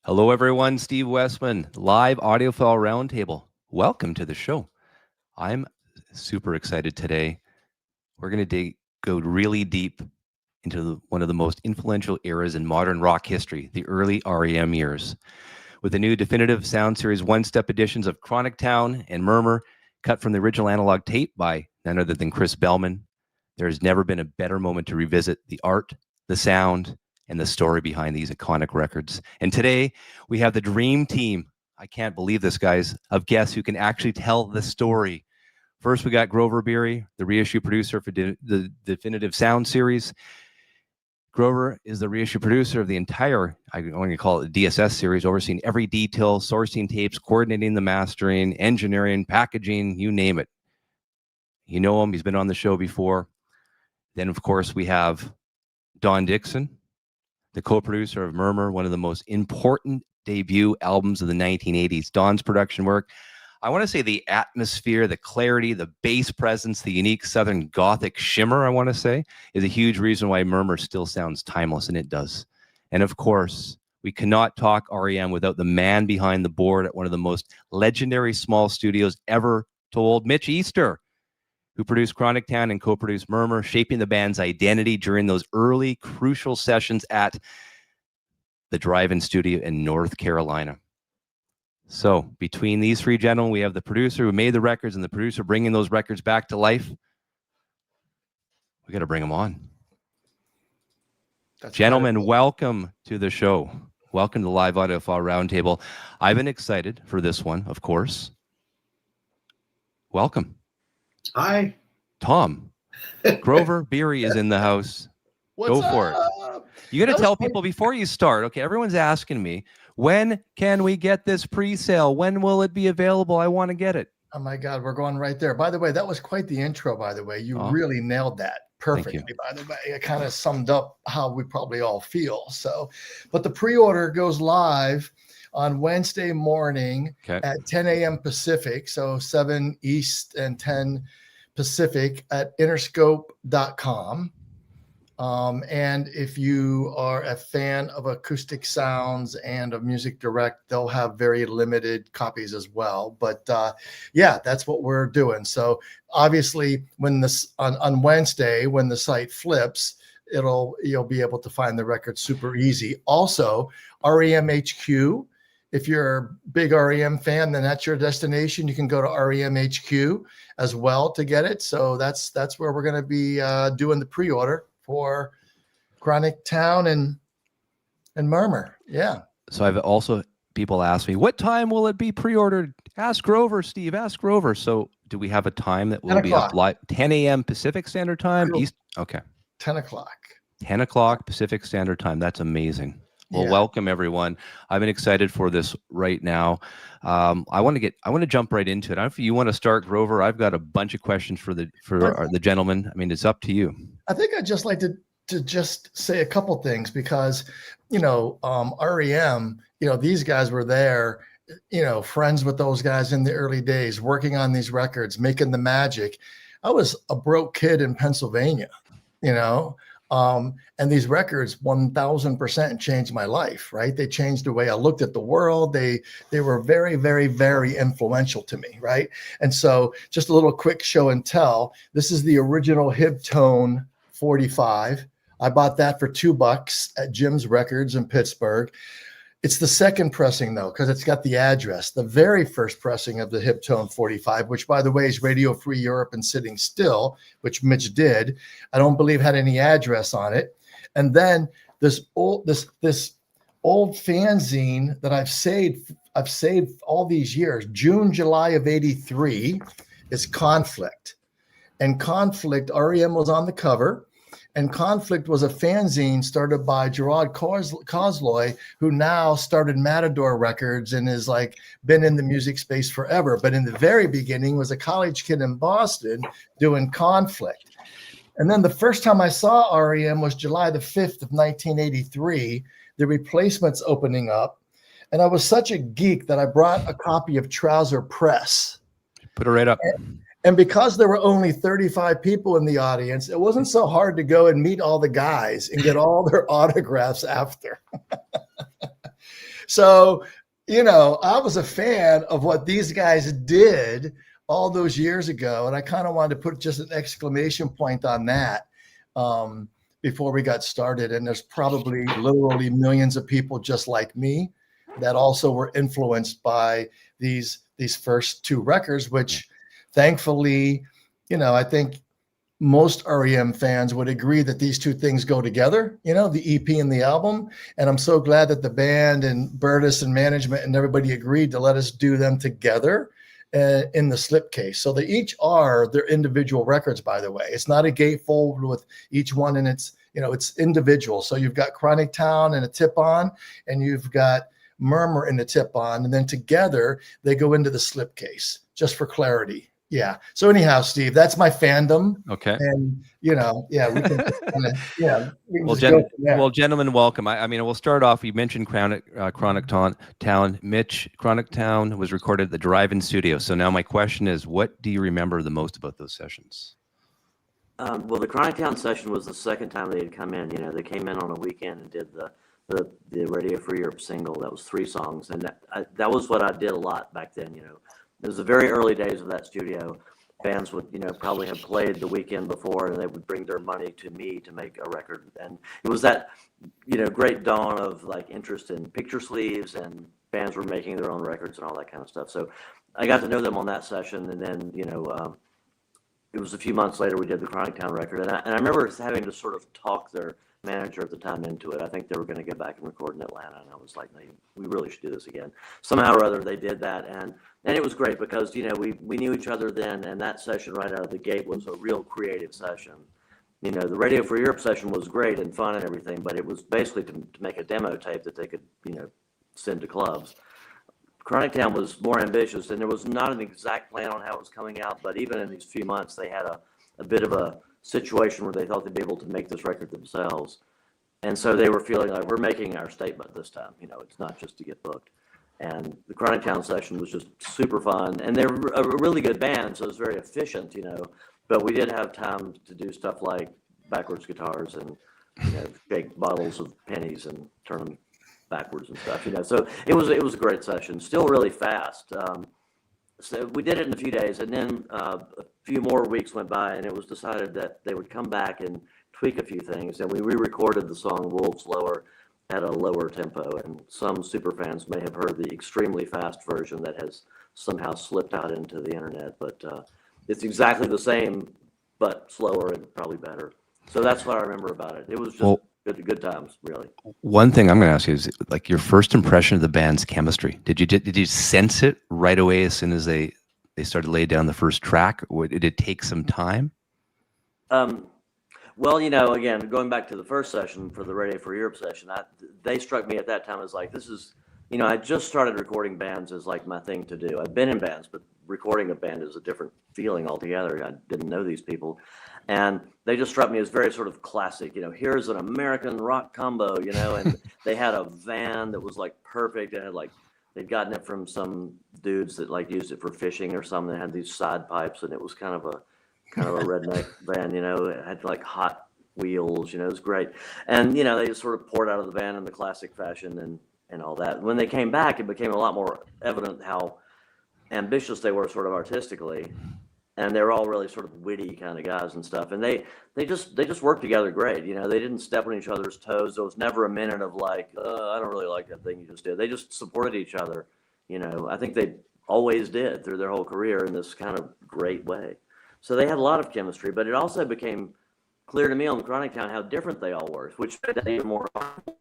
Hello, everyone. Steve Westman, live Audiophile Roundtable. Welcome to the show. I'm super excited today. We're going to go really deep into one of the most influential eras in modern rock history, the early R.E.M. years. With the new definitive sound series OneStep editions of Chronic Town and Murmur, cut from the original analog tape by none other than Chris Bellman, there has never been a better moment to revisit the art, the sound, and the story behind these iconic records. And today, we have the dream team, I can't believe this, guys, of guests who can actually tell the story. First, we got Grover Biery, the reissue producer for the definitive sound series. Grover is the reissue producer of the entire, I'm going to call it the DSS series, overseeing every detail, sourcing tapes, coordinating the mastering, engineering, packaging, you name it. You know him, he's been on the show before. Then, of course, we have Don Dixon, the co-producer of Murmur, one of the most important debut albums of the 1980s. Don's production work, I want to say the atmosphere, the clarity, the bass presence, the unique Southern Gothic shimmer, I want to say, is a huge reason why Murmur still sounds timeless, and it does. And of course, we cannot talk R.E.M. without the man behind the board at one of the most legendary small studios ever told, Mitch Easter, who produced Chronic Town and co-produced Murmur, shaping the band's identity during those early crucial sessions at the drive-in studio in North Carolina. So between these three gentlemen, we have the producer who made the records and the producer bringing those records back to life. We got to bring them on. Gentlemen, welcome to the show. Welcome to the Live Audiophile Roundtable. I've been excited for this one, of course. Welcome. Hi. Tom. Grover Biery is in the house. Go for it. You got to tell people before you start. Okay, everyone's asking me, when can we get this pre-sale? When will it be available? I want to get it. Oh my God, we're going right there. By the way, that was quite the intro, by the way. You really nailed that perfectly, by the way. It kind of summed up how we probably all feel. So, but the pre-order goes live on Wednesday morning at 10 a.m. Pacific, so 7 East and 10 Pacific at interscope.com. And if you are a fan of acoustic sounds and of Music Direct, they'll have very limited copies as well. But yeah, that's what we're doing. So obviously, when this on Wednesday, when the site flips, you'll be able to find the record super easy. Also, R.E.M. HQ. If you're a big R.E.M. fan, then that's your destination. You can go to R.E.M. HQ as well to get it. So that's where we're going to be doing the pre-order for Chronic Town and Murmur. Yeah. So I've also, people ask me, what time will it be pre-ordered? Ask Grover, Steve, ask Grover. So do we have a time that will be up live? 10 a.m. Pacific Standard Time? East? Okay. 10 o'clock. 10 o'clock Pacific Standard Time. That's amazing. Well, welcome everyone. I've been excited for this right now. I want to jump right into it. I don't know if you want to start, Grover. I've got a bunch of questions for the gentleman. I mean, it's up to you. I think I'd just like to just say a couple things because, R.E.M., these guys were there, friends with those guys in the early days, working on these records, making the magic. I was a broke kid in Pennsylvania, and these records 1000% changed my life, right? They changed the way I looked at the world. They were very, very, very influential to me, right? And so just a little quick show and tell. This is the original Hibtone 45. I bought that for $2 at Jim's Records in Pittsburgh. It's the second pressing, though, because it's got the address. The very first pressing of the Hibtone 45, which, by the way, is Radio Free Europe and Sitting Still, which Mitch did, I don't believe had any address on it. And then this old fanzine that I've saved all these years, June, July of '83, is Conflict. And Conflict, R.E.M. was on the cover. And Conflict was a fanzine started by Gerard Cosloy, who now started Matador Records and is been in the music space forever. But in the very beginning was a college kid in Boston doing Conflict. And then the first time I saw R.E.M. was July the 5th of 1983, the Replacements opening up. And I was such a geek that I brought a copy of Trouser Press. Put it right up. And because there were only 35 people in the audience, it wasn't so hard to go and meet all the guys and get all their autographs after. So, I was a fan of what these guys did all those years ago. And I kind of wanted to put just an exclamation point on that before we got started. And there's probably literally millions of people just like me that also were influenced by these first two records, which thankfully, I think most R.E.M. fans would agree that these two things go together, the EP and the album. And I'm so glad that the band and Bertus and management and everybody agreed to let us do them together in the slipcase. So they each are their individual records, by the way. It's not a gatefold with each one, and it's individual. So you've got Chronic Town and a tip-on, and you've got Murmur and a tip-on, and then together they go into the slipcase, just for clarity. Yeah. So anyhow, Steve, that's my fandom. Okay. And we can well, gentlemen, welcome. I mean, we'll start off. You mentioned Chronic Town. Mitch, Chronic Town was recorded at the Drive-In Studio. So now my question is, what do you remember the most about those sessions? Well, the Chronic Town session was the second time they had come in. They came in on a weekend and did the Radio Free Europe single. That was 3 songs, and that was what I did a lot back then. It was the very early days of that studio. Bands would, probably have played the weekend before, and they would bring their money to me to make a record. And it was that, great dawn of like interest in picture sleeves, and bands were making their own records and all that kind of stuff. So I got to know them on that session, and then, it was a few months later we did the Chronic Town record, and I remember having to sort of talk their manager at the time into it. I think they were going to get back and record in Atlanta, and I was like, we really should do this again. Somehow or other they did that, and it was great because we knew each other then, and that session right out of the gate was a real creative session. The Radio for Europe session was great and fun and everything, but it was basically to make a demo tape that they could send to clubs. Chronic Town was more ambitious, and there was not an exact plan on how it was coming out, but even in these few months they had a bit of a situation where they thought they'd be able to make this record themselves. And so they were feeling like, we're making our statement this time. It's not just to get booked. And the Chronic Town session was just super fun. And they were a really good band, so it was very efficient, But we did have time to do stuff like backwards guitars and, shake bottles of pennies and turn them backwards and stuff, So it was a great session, still really fast. So we did it in a few days, and then a few more weeks went by, and it was decided that they would come back and tweak a few things. And we re-recorded the song Wolves Lower at a lower tempo, and some super fans may have heard the extremely fast version that has somehow slipped out into the internet, but it's exactly the same, but slower and probably better. So that's what I remember about it. It was just good times, really. One thing I'm going to ask you is, like, your first impression of the band's chemistry. Did you sense it right away as soon as they started laying down the first track, or did it take some time? Well, again, going back to the first session for the Radio for Europe session, they struck me at that time as like, this is, I just started recording bands as like my thing to do. I've been in bands, but recording a band is a different feeling altogether. I didn't know these people. And they just struck me as very sort of classic, here's an American rock combo, and they had a van that was like perfect. It had like, they'd gotten it from some dudes that like used it for fishing or something. They had these side pipes, and it was kind of a redneck van, it had like hot wheels, it was great. And, they just sort of poured out of the van in the classic fashion and all that. When they came back, it became a lot more evident how ambitious they were sort of artistically. And they were all really sort of witty kind of guys and stuff. And they just worked together great. They didn't step on each other's toes. There was never a minute of like, I don't really like that thing you just did. They just supported each other. I think they always did through their whole career in this kind of great way. So they had a lot of chemistry, but it also became clear to me on Chronic Town how different they all were, which made that even more.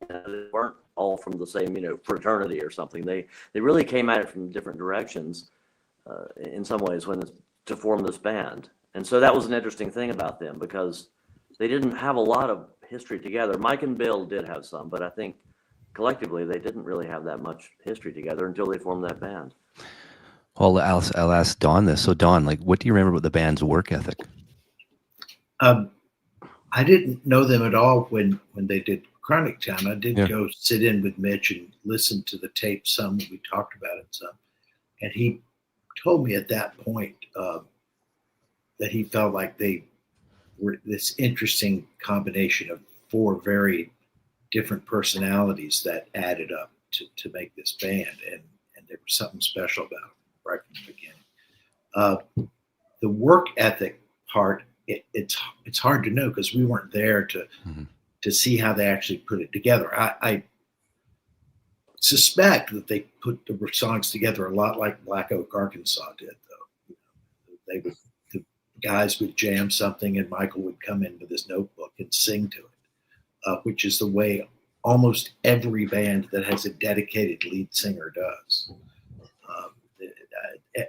They weren't all from the same, fraternity or something. They really came at it from different directions in some ways to form this band. And so that was an interesting thing about them because they didn't have a lot of history together. Mike and Bill did have some, but I think collectively they didn't really have that much history together until they formed that band. Well, I'll ask Don this. So Don, like, what do you remember about the band's work ethic? I didn't know them at all when they did Chronic Town. I did go sit in with Mitch and listen to the tape some. We talked about it some. And he told me at that point that he felt like they were this interesting combination of 4 very different personalities that added up to make this band, and there was something special about it right from the beginning. The work ethic part, it's hard to know because we weren't there to see how they actually put it together. I suspect that they put the songs together a lot like Black Oak, Arkansas did, though. The guys would jam something, and Michael would come in with his notebook and sing to it, which is the way almost every band that has a dedicated lead singer does.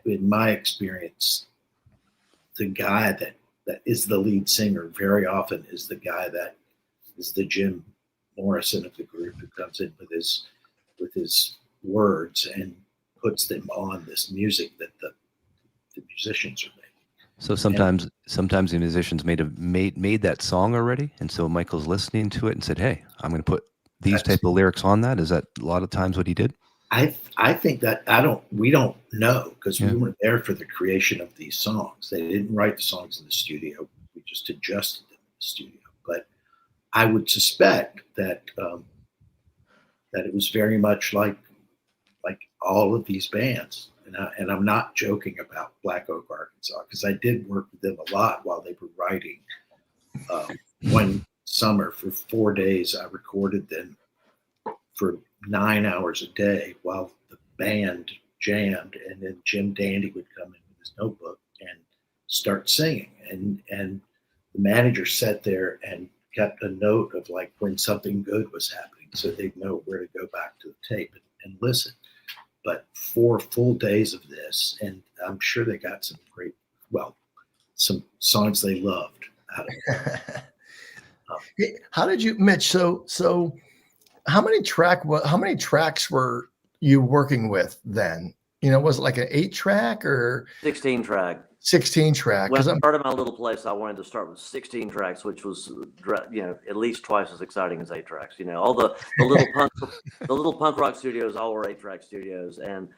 In my experience, the guy that is the lead singer very often is the guy that is the Jim Morrison of the group, who comes in with his words and puts them on this music that the musicians are making. So sometimes the musicians made that song already, and so Michael's listening to it and said, "Hey, I'm going to put these type of lyrics on that." Is that a lot of times what he did? I think that we don't know because we weren't there for the creation of these songs. They didn't write the songs in the studio. We just adjusted them in the studio. But I would suspect that that it was very much like all of these bands. And I'm not joking about Black Oak, Arkansas, because I did work with them a lot while they were writing. One summer for 4 days, I recorded them for 9 hours a day while the band jammed, and then Jim Dandy would come in with his notebook and start singing. And the manager sat there and kept a note of like when something good was happening, so they'd know where to go back to the tape and listen. But 4 full days of this, and I'm sure they got some songs they loved out of it. How did you, Mitch? So how many tracks were you working with then? Was it like an 8-track or 16 track? 16 track. When I started my little place, I wanted to start with 16 tracks, which was at least twice as exciting as 8 tracks. All the little punk rock studios all were 8-track studios, and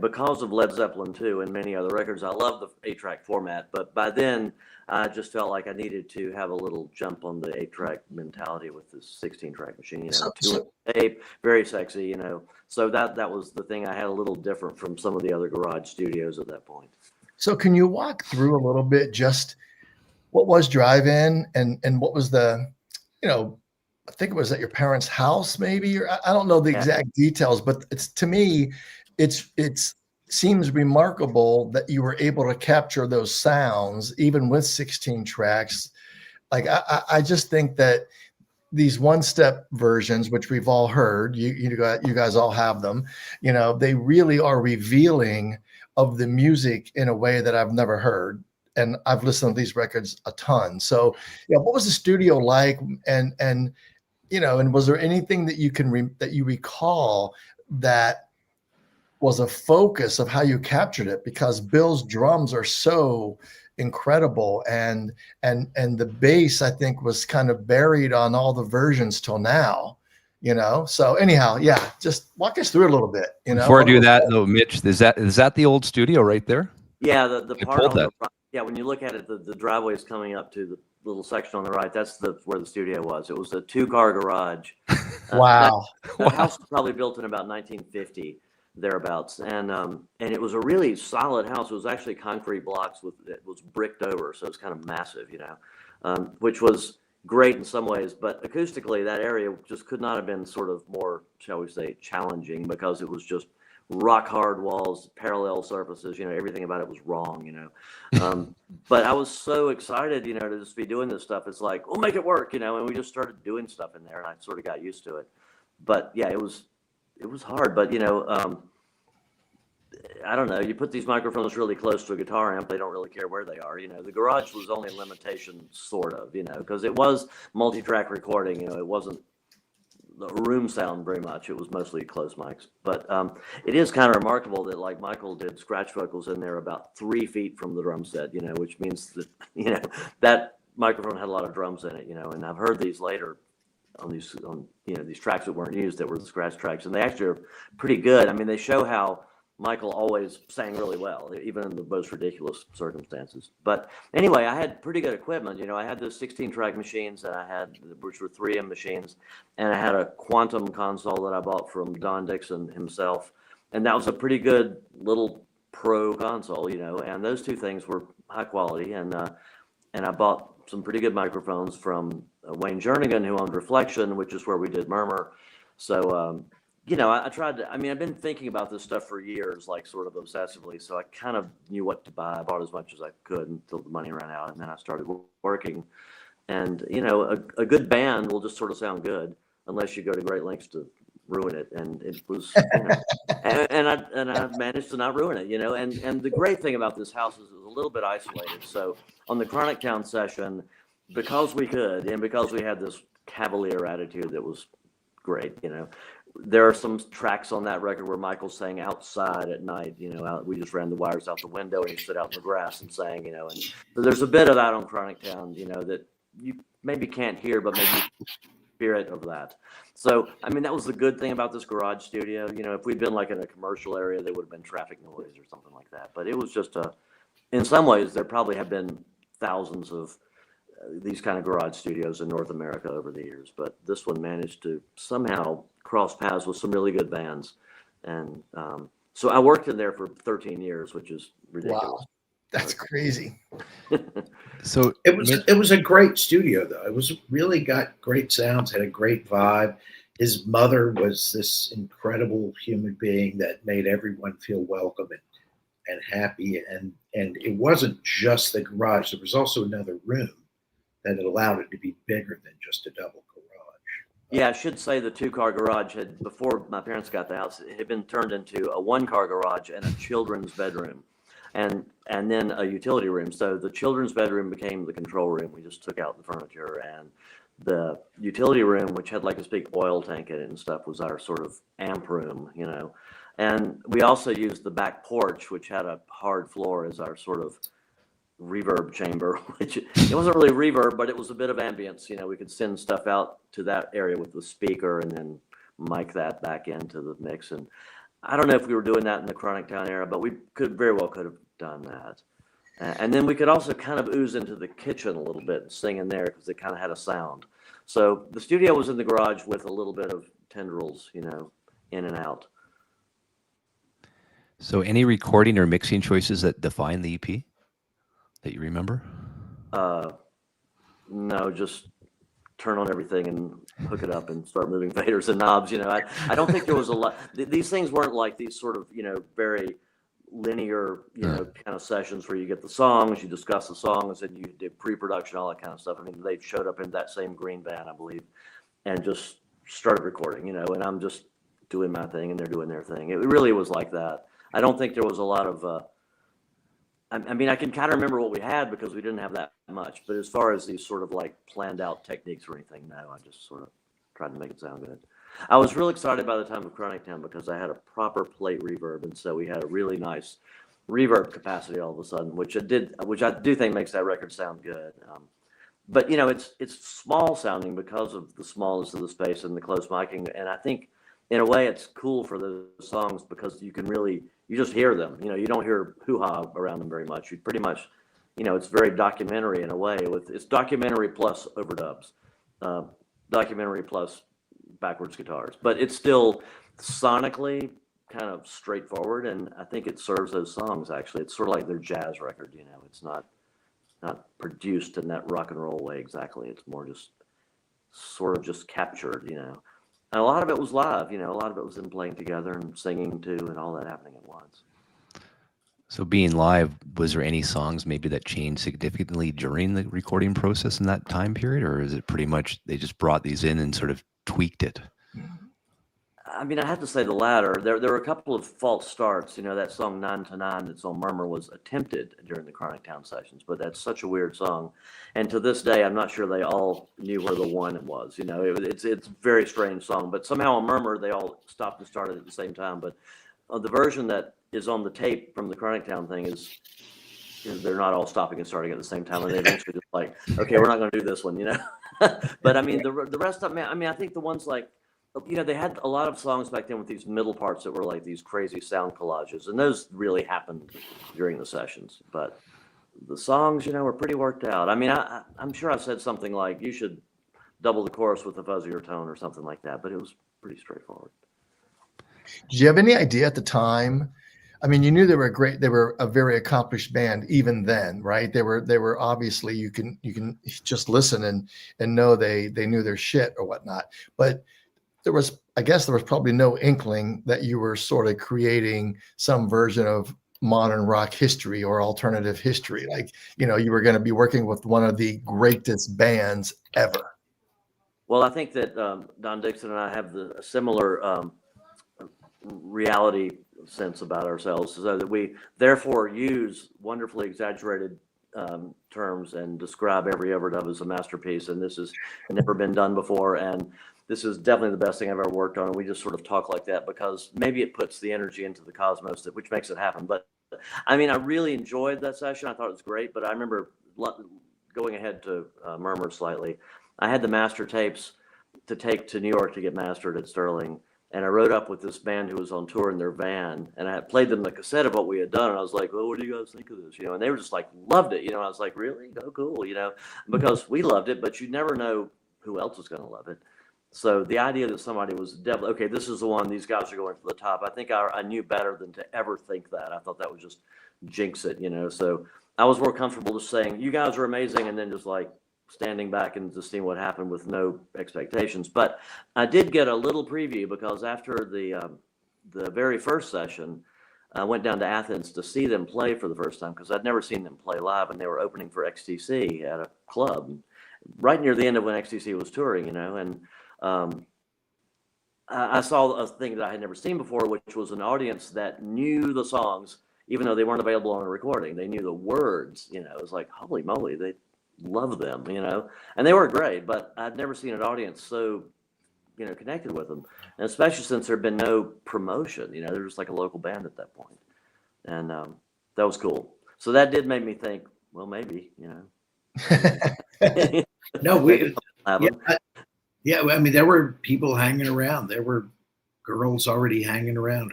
because of Led Zeppelin 2 and many other records, I love the 8-track format. But by then, I just felt like I needed to have a little jump on the 8-track mentality with this 16-track machine. Two tape, very sexy. So that was the thing I had a little different from some of the other garage studios at that point. So can you walk through a little bit just what was Drive-In and what was the, I think it was at your parents' house maybe, or I don't know the exact details, but to me, it seems remarkable that you were able to capture those sounds even with 16 tracks. Like I just think that these OneStep versions, which we've all heard, you guys all have them, they really are revealing of the music in a way that I've never heard. And I've listened to these records a ton. So, what was the studio like? And was there anything that you recall that was a focus of how you captured it? Because Bill's drums are so incredible, and the bass, I think, was kind of buried on all the versions till now. So anyhow, just walk us through it a little bit. Before I do that, though, Mitch, is that the old studio right there? Yeah, the part on the front, when you look at it, the driveway is coming up to the little section on the right. That's where the studio was. It was a 2-car garage. Wow. The house was probably built in about 1950, thereabouts, and it was a really solid house. It was actually concrete blocks it was bricked over, so it's kind of massive, which was great in some ways, but acoustically that area just could not have been sort of more, shall we say, challenging, because it was just rock hard walls, parallel surfaces, everything about it was wrong, but I was so excited, to just be doing this stuff. It's like, we'll make it work, and we just started doing stuff in there, and I sort of got used to it. But it was hard, but I don't know. You put these microphones really close to a guitar amp, they don't really care where they are. The garage was only a limitation, sort of, because it was multi-track recording. It wasn't the room sound very much. It was mostly close mics. But it is kind of remarkable that, like, Michael did scratch vocals in there about 3 feet from the drum set, which means that, that microphone had a lot of drums in it, and I've heard these later on these tracks that weren't used that were the scratch tracks, and they actually are pretty good. I mean, they show how Michael always sang really well, even in the most ridiculous circumstances. But anyway, I had pretty good equipment. I had those 16-track machines that I had, which were 3M machines, and I had a Quantum console that I bought from Don Dixon himself, and that was a pretty good little pro console, and those two things were high quality. And I bought some pretty good microphones from Wayne Jernigan, who owned Reflection, which is where we did Murmur. So, I tried to, I've been thinking about this stuff for years, like sort of obsessively. So I kind of knew what to buy. I bought as much as I could until the money ran out. And then I started working. And, a good band will just sort of sound good unless you go to great lengths to ruin it. And it was, and I managed to not ruin it, and the great thing about this house is it was a little bit isolated. So on the Chronic Town session, because we could, and because we had this cavalier attitude that was great, there are some tracks on that record where Michael sang outside at night, we just ran the wires out the window and he stood out in the grass and sang, and so there's a bit of that on Chronic Town, that you maybe can't hear, but maybe spirit of that. So, that was the good thing about this garage studio. If we'd been like in a commercial area, there would have been traffic noise or something like that. But it was just in some ways, there probably have been thousands of these kind of garage studios in North America over the years. But this one managed to somehow cross paths with some really good bands. And so I worked in there for 13 years, which is ridiculous. Wow. That's crazy. So it was a great studio, though. It was really got great sounds, had a great vibe. His mother was this incredible human being that made everyone feel welcome and happy. And it wasn't just the garage. There was also another room that allowed it to be bigger than just a double garage. Yeah, I should say the 2-car garage had, before my parents got the house, it had been turned into a 1-car garage and a children's bedroom. And then a utility room. So the children's bedroom became the control room. We just took out the furniture, and the utility room, which had like this big oil tank in it and stuff, was our sort of amp room, And we also used the back porch, which had a hard floor, as our sort of reverb chamber, which it wasn't really reverb, but it was a bit of ambience. We could send stuff out to that area with the speaker and then mic that back into the mix. And I don't know if we were doing that in the Chronic Town era, but we could have done that. And then we could also kind of ooze into the kitchen a little bit and sing in there because it kind of had a sound. So the studio was in the garage with a little bit of tendrils, in and out. So any recording or mixing choices that define the EP that you remember? No, just turn on everything and hook it up and start moving faders and knobs. I don't think there was a lot. These things weren't like these sort of, very linear, kind of sessions where you get the songs, you discuss the songs, and you did pre-production, all that kind of stuff. They showed up in that same green van, I believe, and just started recording, and I'm just doing my thing and they're doing their thing. It really was like that. I don't think there was a lot of, I can kind of remember what we had because we didn't have that much, but as far as these sort of like planned out techniques or anything, no, I just sort of tried to make it sound good. I was real excited by the time of Chronic Town because I had a proper plate reverb, and so we had a really nice reverb capacity all of a sudden, which I do think makes that record sound good. But it's small sounding because of the smallness of the space and the close miking, and I think in a way it's cool for those songs because you just hear them. You don't hear hoo-ha around them very much. You pretty much, it's very documentary in a way. It's documentary plus overdubs, documentary plus backwards guitars, but it's still sonically kind of straightforward, and I think it serves those songs. Actually, it's sort of like their jazz record. It's not produced in that rock and roll way exactly. It's more just sort of just captured. And a lot of it was live. A lot of it was them playing together and singing too, and all that happening at once. So being live, was there any songs maybe that changed significantly during the recording process in that time period, or is it pretty much they just brought these in and sort of tweaked it? I have to say the latter. There were a couple of false starts. That song 9 to 9 that's on Murmur was attempted during the Chronic Town sessions, but that's such a weird song. And to this day, I'm not sure they all knew where the one was. It's a very strange song, but somehow on Murmur, they all stopped and started at the same time. But the version that is on the tape from the Chronic Town thing is they're not all stopping and starting at the same time. And they eventually just like, okay, we're not going to do this one, But the rest of them, I think the ones like you know, they had a lot of songs back then with these middle parts that were like these crazy sound collages, and those really happened during the sessions. But the songs, you know, were pretty worked out. I mean, I'm sure I said something like, you should double the chorus with a fuzzier tone or something like that, but it was pretty straightforward. Did you have any idea at the time? I mean, you knew they were a very accomplished band even then, right? They were obviously, you can just listen and know they knew their shit or whatnot. But I guess there was probably no inkling that you were sort of creating some version of modern rock history or alternative history. Like, you know, you were going to be working with one of the greatest bands ever. Well, I think that Don Dixon and I have a similar reality sense about ourselves, so that we therefore use wonderfully exaggerated terms and describe every overdub as a masterpiece. And this has never been done before. And this is definitely the best thing I've ever worked on. And we just sort of talk like that because maybe it puts the energy into the cosmos, which makes it happen. But I mean, I really enjoyed that session. I thought it was great. But I remember going ahead to Murmur slightly. I had the master tapes to take to New York to get mastered at Sterling. And I rode up with this band who was on tour in their van, and I had played them the cassette of what we had done. And I was like, well, what do you guys think of this? You know, and they were just like, loved it. You know, I was like, really? Oh, cool. You know, because we loved it, but you never know who else is going to love it. So the idea that somebody was definitely, okay, this is the one, these guys are going for the top. I think I knew better than to ever think that. I thought that would just jinx it, you know. So I was more comfortable just saying, you guys are amazing, and then just like standing back and just seeing what happened with no expectations. But I did get a little preview because after the very first session, I went down to Athens to see them play for the first time because I'd never seen them play live, and they were opening for XTC at a club right near the end of when XTC was touring, you know. And I saw a thing that I had never seen before, which was an audience that knew the songs, even though they weren't available on a recording. They knew the words, you know. It was like, holy moly, they love them, you know. And they were great, but I'd never seen an audience so, you know, connected with them. And especially since there'd been no promotion, you know, they're just like a local band at that point. And that was cool. So that did make me think, well, maybe, you know. No, yeah, I mean, there were people hanging around. There were girls already hanging around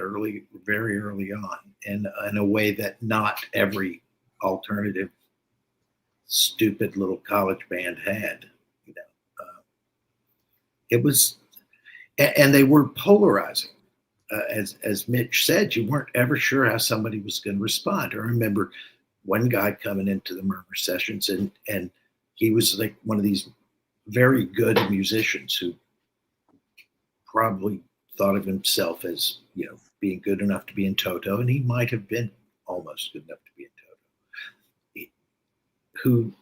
very early on, and in a way that not every alternative, stupid little college band had. You know, it was, and they were polarizing. As Mitch said, you weren't ever sure how somebody was going to respond. I remember one guy coming into the Murmur sessions, and he was like one of these very good musicians who probably thought of himself as, you know, being good enough to be in Toto, and he might have been almost good enough to be in Toto, who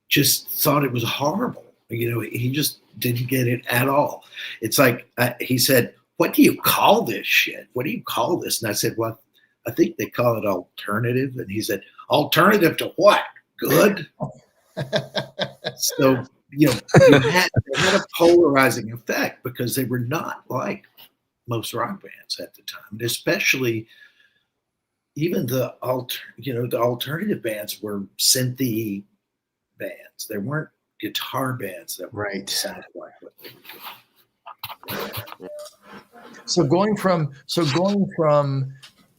just thought it was horrible. You know, he just didn't get it at all. It's like, he said, what do you call this shit? What do you call this? And I said, well, I think they call it alternative. And he said, alternative to what? Good? So, you know, they had a polarizing effect because they were not like most rock bands at the time, and especially even the alternative bands were synthy bands. They weren't guitar bands that sounded like what they were doing. So going from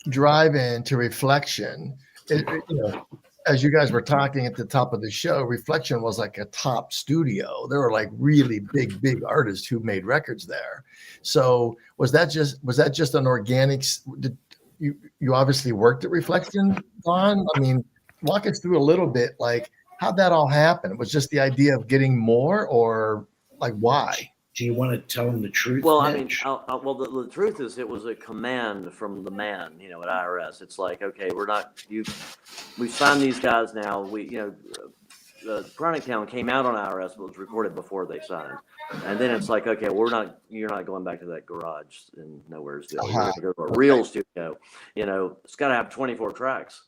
Drive-In to Reflection, you know, as you guys were talking at the top of the show, Reflection was like a top studio. There were like really big artists who made records there. So was that just an organic? You obviously worked at Reflection, Don. I mean, walk us through a little bit, like how'd that all happen? Was just the idea of getting more, or like why? Do you want to tell them the truth? Well, Mitch? I mean, well, the truth is, it was a command from the man, you know, at IRS. It's like, okay, we signed these guys now. The Chronic Town came out on IRS, but was recorded before they signed. And then it's like, okay, you're not going back to that garage in Nowheresville. You're going to go to a real studio. You know, it's got to have 24 tracks.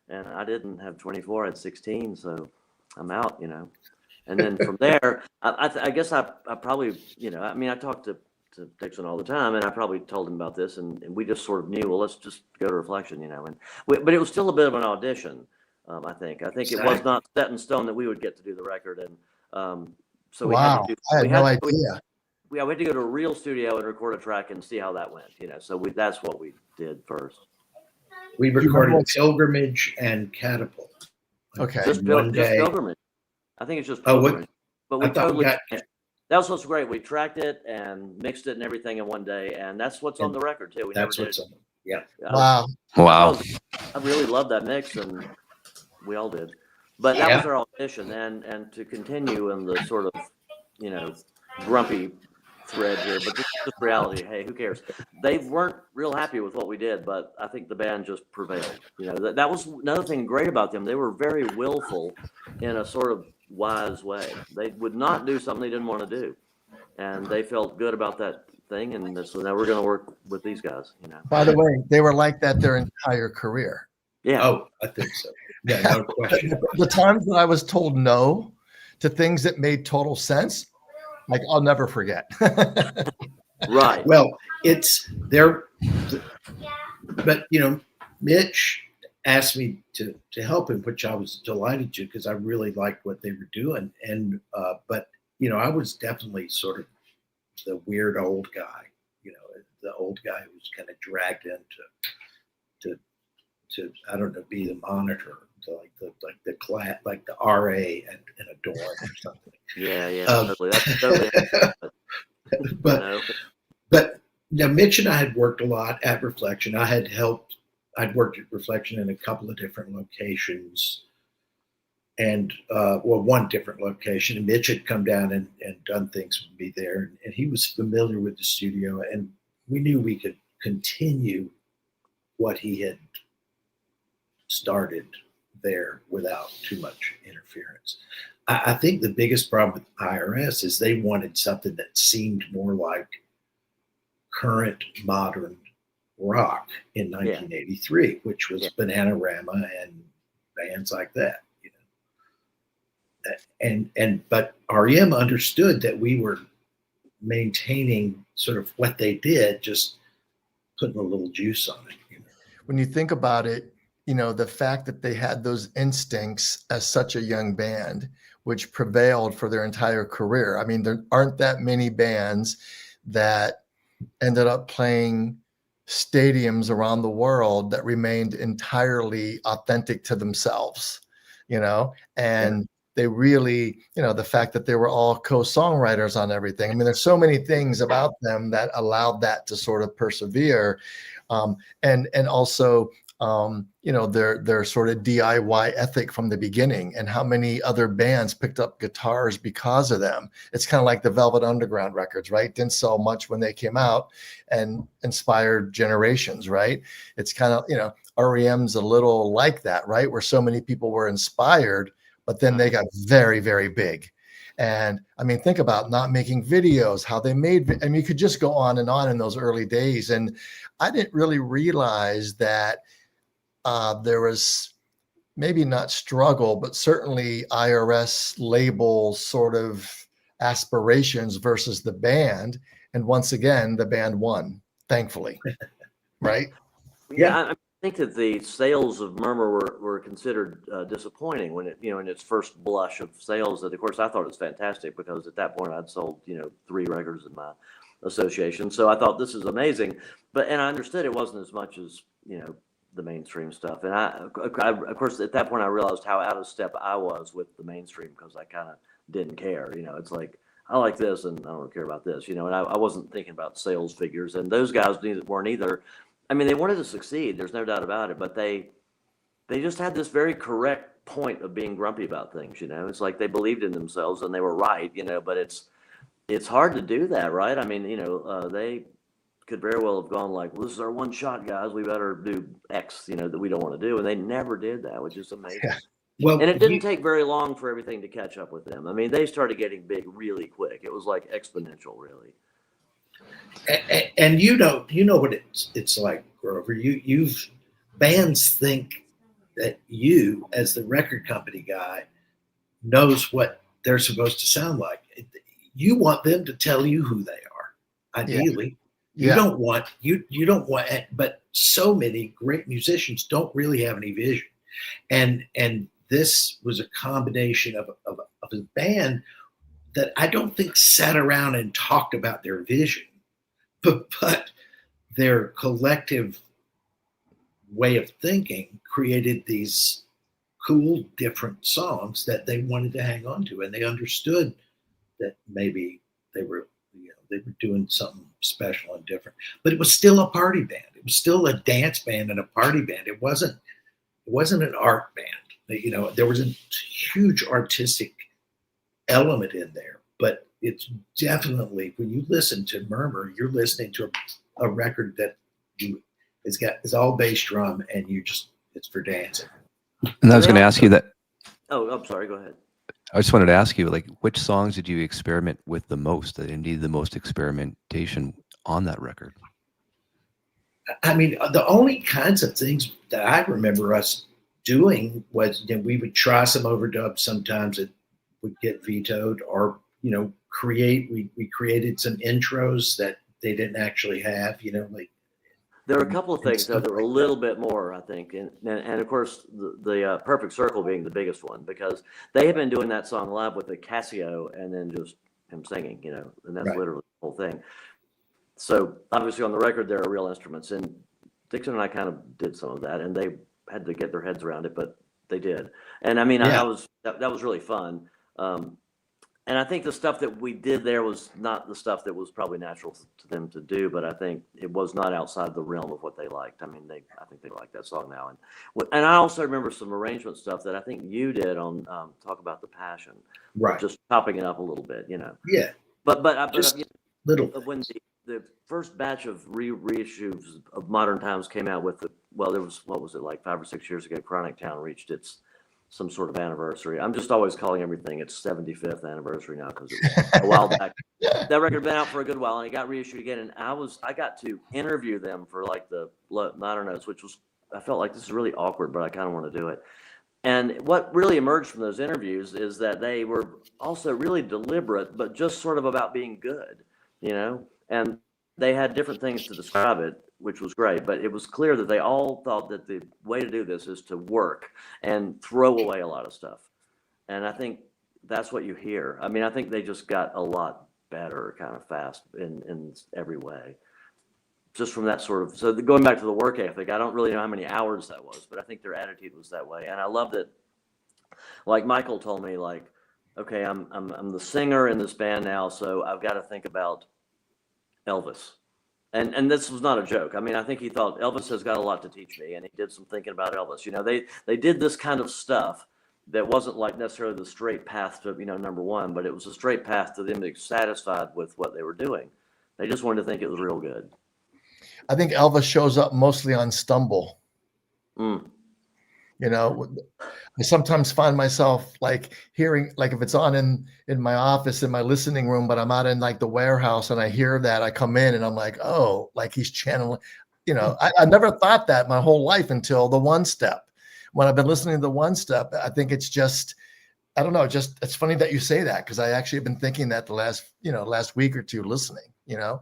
And I didn't have 24, I had 16, so I'm out, you know. And then from there, I guess I probably, you know, I mean, I talked to Dixon all the time, and I probably told him about this, and we just sort of knew, well, let's just go to Reflection, you know. But it was still a bit of an audition, I think. I think it was not set in stone that we would get to do the record, and so we had to do. I had no idea. we had to go to a real studio and record a track and see how that went. So that's what we did first. We recorded Pilgrimage and Catapult. Okay. Just Pilgrimage. I think it's just Pilgrimage. But we that was what's great. We tracked it and mixed it and everything in one day, and that's what's on the record too. That's what's on. Yeah. Wow. I really love that mix, and we all did. But that was our audition, and to continue in the sort of, grumpy thread here, but this is just reality. Hey, who cares? They weren't real happy with what we did, but I think the band just prevailed. That was another thing great about them. They were very willful in a sort of wise way. They would not do something they didn't want to do, and they felt good about that thing. And so now we're going to work with these guys. By the way, they were like that their entire career. Yeah. Oh, I think so. Yeah, no question. The times that I was told no to things that made total sense, like I'll never forget. Right. Well, it's there, but Mitch asked me to help him, which I was delighted to, because I really liked what they were doing. And but I was definitely sort of the weird old guy, the old guy who was kind of dragged into to I don't know, be the monitor, the class, like the RA in a dorm or something. Yeah, totally. That's totally. But Mitch and I had worked a lot at Reflection. I'd worked at Reflection in a couple of different locations, and one different location. And Mitch had come down and done things with me there, and he was familiar with the studio, and we knew we could continue what he had started there without too much interference. I think the biggest problem with IRS is they wanted something that seemed more like current modern rock in 1983, which was Bananarama and bands like that, but R.E.M. understood that we were maintaining sort of what they did, just putting a little juice on it. When you think about it, the fact that they had those instincts as such a young band, which prevailed for their entire career. I mean, there aren't that many bands that ended up playing stadiums around the world that remained entirely authentic to themselves, and they really, the fact that they were all co-songwriters on everything. I mean, there's so many things about them that allowed that to sort of persevere. And also, their sort of DIY ethic from the beginning, and how many other bands picked up guitars because of them. It's kind of like the Velvet Underground records, right? Didn't sell much when they came out and inspired generations, right? It's kind of, R.E.M's a little like that, right? Where so many people were inspired, but then they got very, very big. And I mean, think about not making videos, how they made, I mean, you could just go on in those early days. And I didn't really realize that there was maybe not struggle, but certainly IRS label sort of aspirations versus the band. And once again, the band won, thankfully. Right? Yeah. I think that the sales of Murmur were considered disappointing when it, in its first blush of sales. That, of course, I thought it was fantastic, because at that point I'd sold, 3 records in my association. So I thought, this is amazing. And I understood it wasn't as much as, the mainstream stuff. And I, of course, at that point I realized how out of step I was with the mainstream, because I kind of didn't care. It's like, I like this and I don't care about this, and I wasn't thinking about sales figures, and those guys weren't either. I mean, they wanted to succeed, there's no doubt about it, but they just had this very correct point of being grumpy about things. It's like they believed in themselves and they were right, but it's hard to do that, right? I mean, they could very well have gone like, well, this is our one shot, guys, we better do X, that we don't want to do. And they never did that, which is amazing. Yeah. Well, and it didn't take very long for everything to catch up with them. I mean, they started getting big really quick. It was like exponential, really. And you know what it's like, Grover. Bands think that you, as the record company guy, knows what they're supposed to sound like. You want them to tell you who they are, ideally. Yeah. You don't want, but so many great musicians don't really have any vision. And this was a combination of a band that I don't think sat around and talked about their vision, but their collective way of thinking created these cool, different songs that they wanted to hang on to, and they understood that maybe they were doing something special and different. But it was still a party band. It was still a dance band and a party band. It wasn't an art band. There was a huge artistic element in there, but it's definitely, when you listen to Murmur, you're listening to a record that it's all bass drum, and it's for dancing. And I was going to ask you that. Oh, I'm sorry. Go ahead. I just wanted to ask you, like, which songs did you experiment with the most, and indeed the most experimentation on that record? I mean, the only kinds of things that I remember us doing was we would try some overdubs. Sometimes it would get vetoed, or we created some intros that they didn't actually have. There are a couple of things though that were a little bit more, I think, and of course the Perfect Circle being the biggest one, because they have been doing that song live with the Casio and then just him singing, and that's literally the whole thing. So obviously on the record there are real instruments, and Dixon and I kind of did some of that, and they had to get their heads around it, but they did. And I mean, that was really fun. And I think the stuff that we did there was not the stuff that was probably natural to them to do, but I think it was not outside the realm of what they liked. I mean, I think they like that song now. And I also remember some arrangement stuff that I think you did on Talk About the Passion. Right. Just chopping it up a little bit, Yeah. But little. When the first batch of reissues of Modern Times came out there was, what was it, like 5 or 6 years ago, Chronic Town reached its some sort of anniversary. I'm just always calling everything its 75th anniversary now, because it was a while back. That record had been out for a good while, and it got reissued again. And I got to interview them for like the liner notes, which was, I felt like this is really awkward, but I kind of want to do it. And what really emerged from those interviews is that they were also really deliberate, but just sort of about being good, and they had different things to describe it, which was great, but it was clear that they all thought that the way to do this is to work and throw away a lot of stuff. And I think that's what you hear. I mean, I think they just got a lot better kind of fast in every way. Just from that sort of, so going back to the work ethic, I don't really know how many hours that was, but I think their attitude was that way. And I loved it. Like Michael told me, like, okay, I'm the singer in this band now, so I've got to think about Elvis. And this was not a joke. I mean, I think he thought Elvis has got a lot to teach me, and he did some thinking about Elvis. They did this kind of stuff that wasn't like necessarily the straight path to, number one, but it was a straight path to them being satisfied with what they were doing. They just wanted to think it was real good. I think Elvis shows up mostly on Stumble. I sometimes find myself like hearing, like if it's on in my office, in my listening room, but I'm out in like the warehouse and I hear that, I come in and I'm like, oh, like he's channeling, I never thought that my whole life until the OneStep. When I've been listening to the OneStep, I think it's just, I don't know, it's funny that you say that, because I actually have been thinking that the last week or two listening, I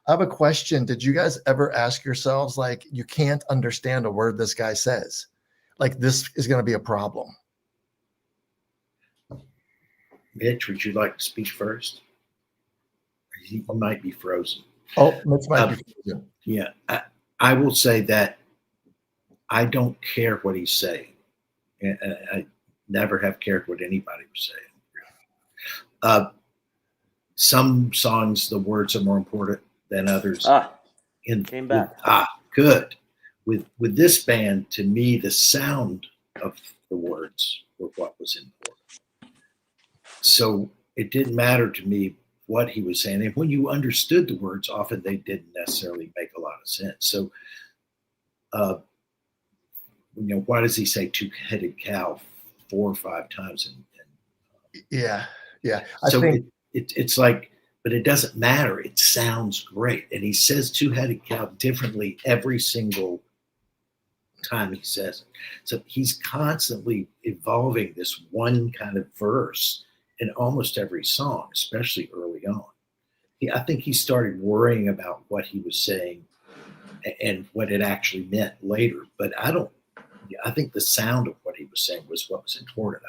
have a question. Did you guys ever ask yourselves, like, you can't understand a word this guy says, like this is going to be a problem? Mitch, would you like to speak first? He might be frozen. Oh, Mitch might be frozen. Yeah, I will say that I don't care what he's saying. I never have cared what anybody was saying. Some songs, the words are more important than others. Came back. Good. With this band, to me, the sound of the words were what was important. So it didn't matter to me what he was saying. And when you understood the words, often they didn't necessarily make a lot of sense. So, why does he say two-headed cow 4 or 5 times? Yeah. I think it's like, but it doesn't matter. It sounds great. And he says two-headed cow differently every single time he says it. So he's constantly evolving this one kind of verse in almost every song, especially early on. I think he started worrying about what he was saying and what it actually meant later. But I think the sound of what he was saying was what was important.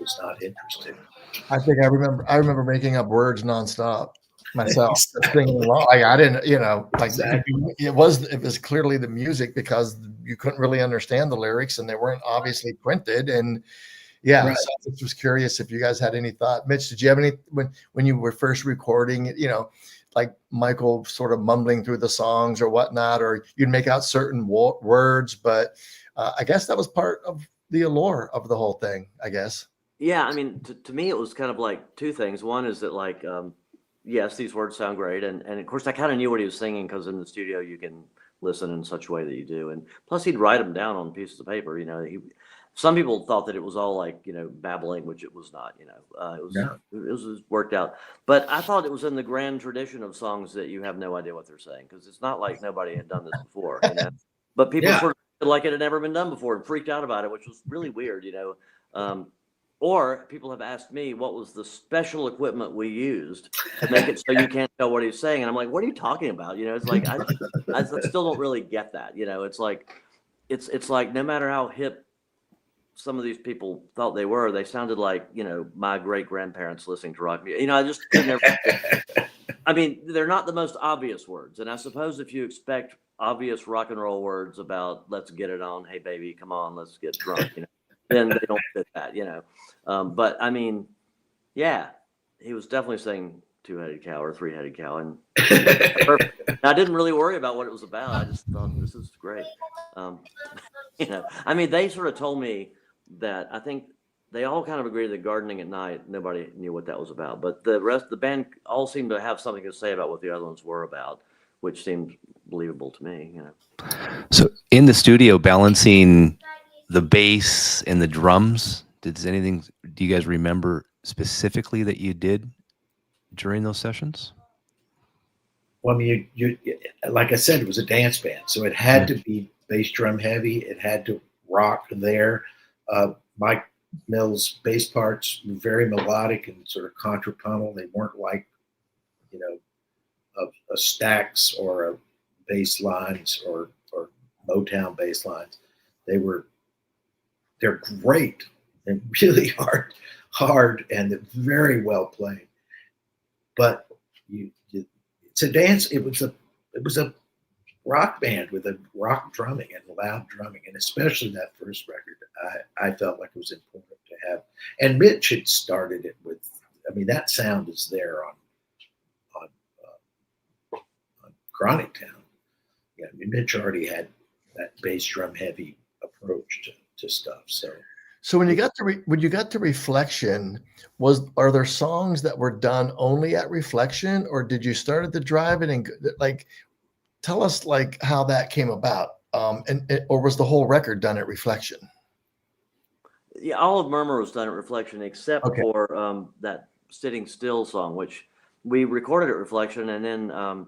was not interested. I think I remember making up words nonstop myself, singing along. Like I didn't, like Exactly. it was clearly the music because you couldn't really understand the lyrics and they weren't obviously printed. And yeah, Right. so I just was curious if you guys had any thought. Mitch, did you have any when you were first recording it, like Michael sort of mumbling through the songs or whatnot, or you'd make out certain words, but I guess that was part of the allure of the whole thing, I guess. Yeah, I mean, to me, it was kind of like two things. One is that like, yes, these words sound great, and of course, I kind of knew what he was singing because in the studio you can listen in such a way that you do, and plus he'd write them down on pieces of paper. Some people thought that it was all like babbling, which it was not. It was worked out. But I thought it was in the grand tradition of songs that you have no idea what they're saying because it's not like nobody had done this before. But people sort of felt like it had never been done before and freaked out about it, which was really weird. Or people have asked me what was the special equipment we used to make it so you can't tell what he's saying, and I'm like, what are you talking about? It's like I still don't really get that. It's like no matter how hip some of these people thought they were, they sounded like my great grandparents listening to rock music. I just could never. I mean, they're not the most obvious words, and I suppose if you expect obvious rock and roll words about "let's get it on," "hey baby, come on, let's get drunk," then they don't fit that, But I mean, yeah, he was definitely saying two-headed cow or three-headed cow, and I didn't really worry about what it was about. I just thought this is great. I mean, they sort of told me that I think they all kind of agreed that Gardening at Night, nobody knew what that was about, but the rest of the band all seemed to have something to say about what the other ones were about, which seemed believable to me. So in the studio, balancing the bass and the drums, do you guys remember specifically that you did during those sessions? Well, I mean, you like I said, it was a dance band, so it had to be bass drum heavy. It had to rock there. Mike Mills' bass parts were very melodic and sort of contrapuntal. They weren't like, a Stax or a bass lines or Motown bass lines. They're great and really hard and very well played. But it's a dance. It was a rock band with a rock drumming and loud drumming, and especially that first record, I felt like it was important to have. And Mitch had started it with. I mean, that sound is there on Chronic Town. Yeah, I mean, Mitch already had that bass drum heavy approach to stuff. So when you got to Reflection, are there songs that were done only at Reflection, or did you start at the Drive-In and like tell us like how that came about, or was the whole record done at Reflection? Yeah, all of Murmur was done at Reflection except for that Sitting Still song, which we recorded at Reflection and then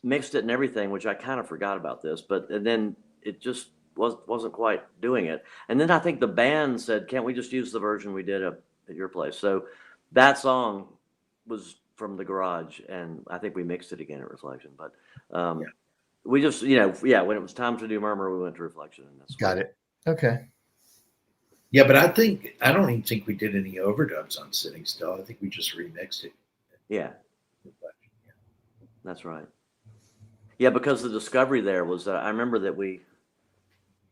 mixed it and everything, which I kind of forgot about this, and then it just wasn't quite doing it. And then I think the band said, can't we just use the version we did at your place? So that song was from the garage, and I think we mixed it again at Reflection. But we just, when it was time to do Murmur, we went to Reflection. And that's Got it. Okay. Yeah, but I don't even think we did any overdubs on Sitting Still. I think we just remixed it. Yeah. That's right. Yeah, because the discovery there was, I remember that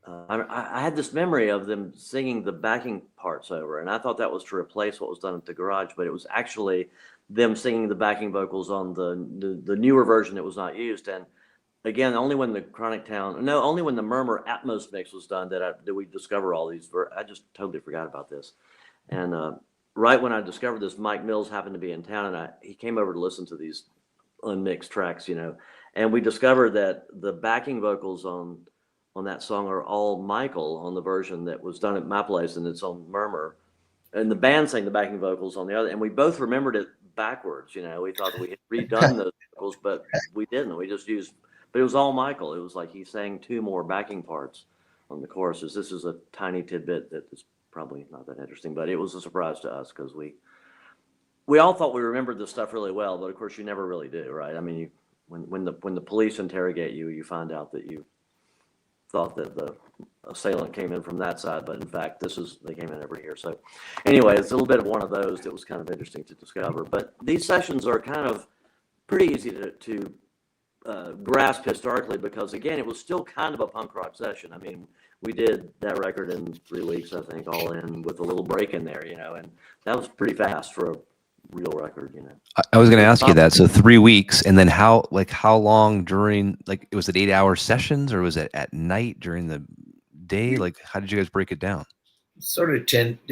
I had this memory of them singing the backing parts over, and I thought that was to replace what was done at the garage, but it was actually them singing the backing vocals on the newer version that was not used. And again, only when the Murmur Atmos mix was done did we discover all these. I just totally forgot about this. And right when I discovered this, Mike Mills happened to be in town, and he came over to listen to these unmixed tracks, and we discovered that the backing vocals on that song are all Michael on the version that was done at my place, and it's on Murmur, and the band sang the backing vocals on the other, and we both remembered it backwards. We thought that we had redone those vocals, but we didn't. We just used, but it was all Michael. It was like he sang two more backing parts on the choruses. This is a tiny tidbit that is probably not that interesting, but it was a surprise to us because we all thought we remembered this stuff really well, but of course you never really do, right? I mean, when the police interrogate you, you find out that thought that the assailant came in from that side, but in fact, they came in over here. So anyway, it's a little bit of one of those that was kind of interesting to discover. But these sessions are kind of pretty easy to grasp historically, because again, it was still kind of a punk rock session. I mean, we did that record in 3 weeks, I think, all in, with a little break in there, and that was pretty fast for a real record, I was going to ask you that. So 3 weeks, and then how long during, like, was it 8-hour sessions, or was it at night during the day? Like, how did you guys break it down? It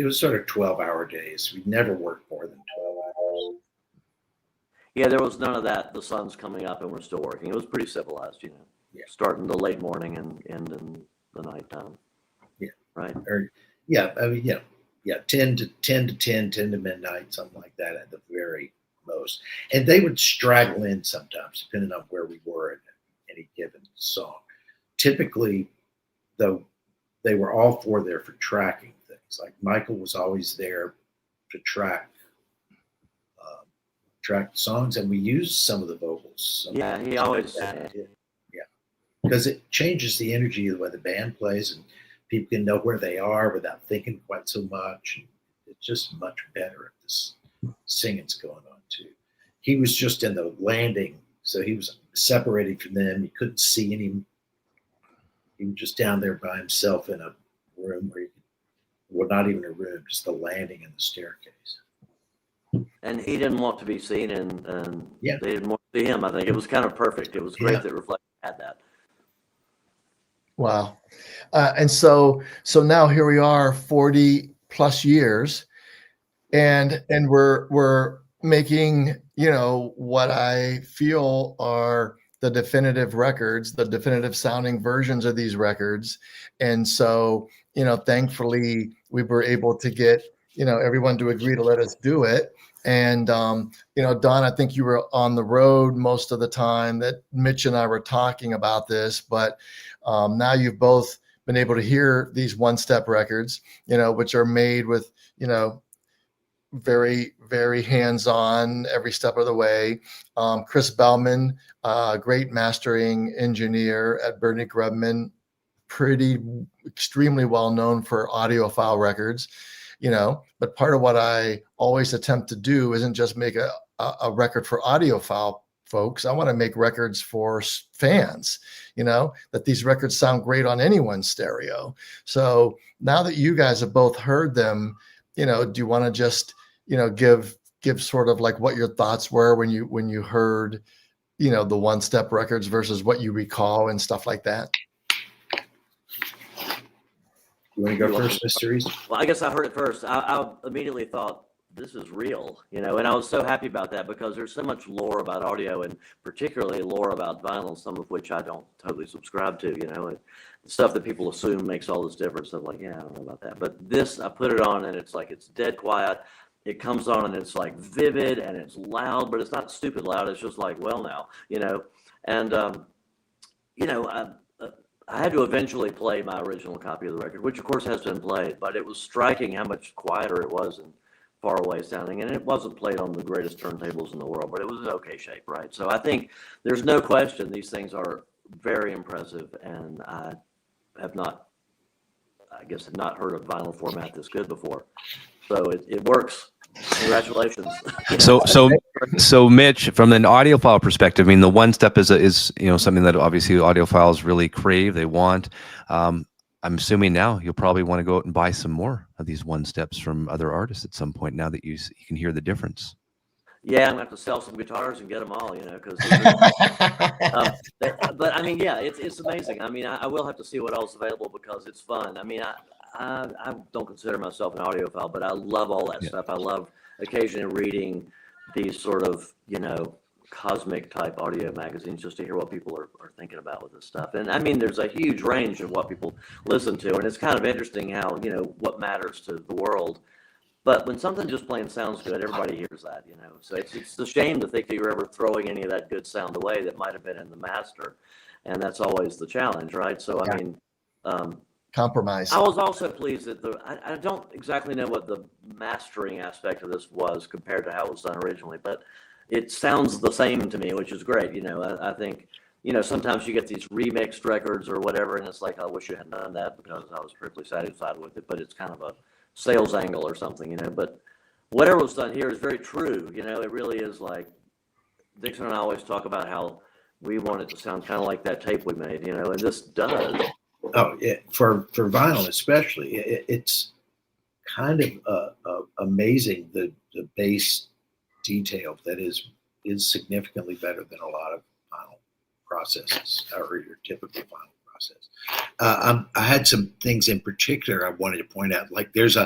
was sort of 12-hour days. We never worked more than 12 hours. Yeah, there was none of that. The sun's coming up and we're still working. It was pretty civilized, Yeah. Starting the late morning and ending the nighttime. Yeah. Right. Or, yeah, I mean, yeah, 10 to 10 to midnight, something like that at the very most. And they would straddle in sometimes, depending on where we were in any given song. Typically, though, they were all four there for tracking things. Like Michael was always there to track songs, and we used some of the vocals. Yeah, he always did. Yeah, because it changes the energy of the way the band plays, and people can know where they are without thinking quite so much. It's just much better if this singing's going on too. He was just in the landing, so he was separated from them. You couldn't see him. He was just down there by himself in a room well, not even a room, just the landing and the staircase. And he didn't want to be seen, and they didn't want to see him. I think it was kind of perfect. It was great that Reflect had that. Wow. And so now here we are, 40 plus years, and we're making, what I feel are the definitive records, the definitive sounding versions of these records. And so, thankfully we were able to get, everyone to agree to let us do it. And, Don, I think you were on the road most of the time that Mitch and I were talking about this, but now you've both been able to hear these OneStep records, which are made with, very, very hands-on every step of the way. Chris Bellman, great mastering engineer at Bernie Grubman, extremely well known for audiophile records, but part of what I always attempt to do isn't just make a record for audiophile folks. I want to make records for fans, that these records sound great on anyone's stereo. So now that you guys have both heard them, do you want to just, give sort of like what your thoughts were when you heard, the OneStep records versus what you recall and stuff like that? You want to go first, Mr. Reese? Well, I guess I heard it first. I immediately thought, this is real, and I was so happy about that, because there's so much lore about audio, and particularly lore about vinyl, some of which I don't totally subscribe to, and stuff that people assume makes all this difference. I'm like, yeah, I don't know about that. But this, I put it on, and it's like, it's dead quiet. It comes on, and it's like vivid, and it's loud, but it's not stupid loud. It's just like, well, now, and, I had to eventually play my original copy of the record, which of course has been played, but it was striking how much quieter it was and far away sounding. And it wasn't played on the greatest turntables in the world, but it was in okay shape, right? So I think there's no question these things are very impressive, and I have not heard a vinyl format this good before. So it works. Congratulations. So Mitch, from an audiophile perspective, I mean, the OneStep is something that obviously audiophiles really crave, they want. I'm assuming now you'll probably want to go out and buy some more of these OneSteps from other artists at some point, now that you can hear the difference. Yeah, I'm gonna have to sell some guitars and get them all, because. But I mean, yeah, it's amazing. I mean, I will have to see what else is available, because it's fun. I mean, I don't consider myself an audiophile, but I love all that stuff. I love occasionally reading these sort of, cosmic type audio magazines, just to hear what people are thinking about with this stuff. And I mean, there's a huge range of what people listen to, and it's kind of interesting how, what matters to the world. But when something just plain sounds good, everybody hears that, So it's a shame to think that you're ever throwing any of that good sound away that might have been in the master. And that's always the challenge, right? So, I mean, compromise. I was also pleased that I don't exactly know what the mastering aspect of this was compared to how it was done originally, but it sounds the same to me, which is great. I think, you know, sometimes you get these remixed records or whatever, and it's like, I wish you hadn't done that because I was perfectly satisfied with it, but it's kind of a sales angle or something, you know. But whatever was done here is very true, you know. It really is like Dixon and I always talk about how we want it to sound kind of like that tape we made, you know, and this does. Oh, yeah, for vinyl especially, it's kind of amazing the bass detail that is significantly better than a lot of vinyl processes or your typical vinyl process. I had some things in particular I wanted to point out. Like there's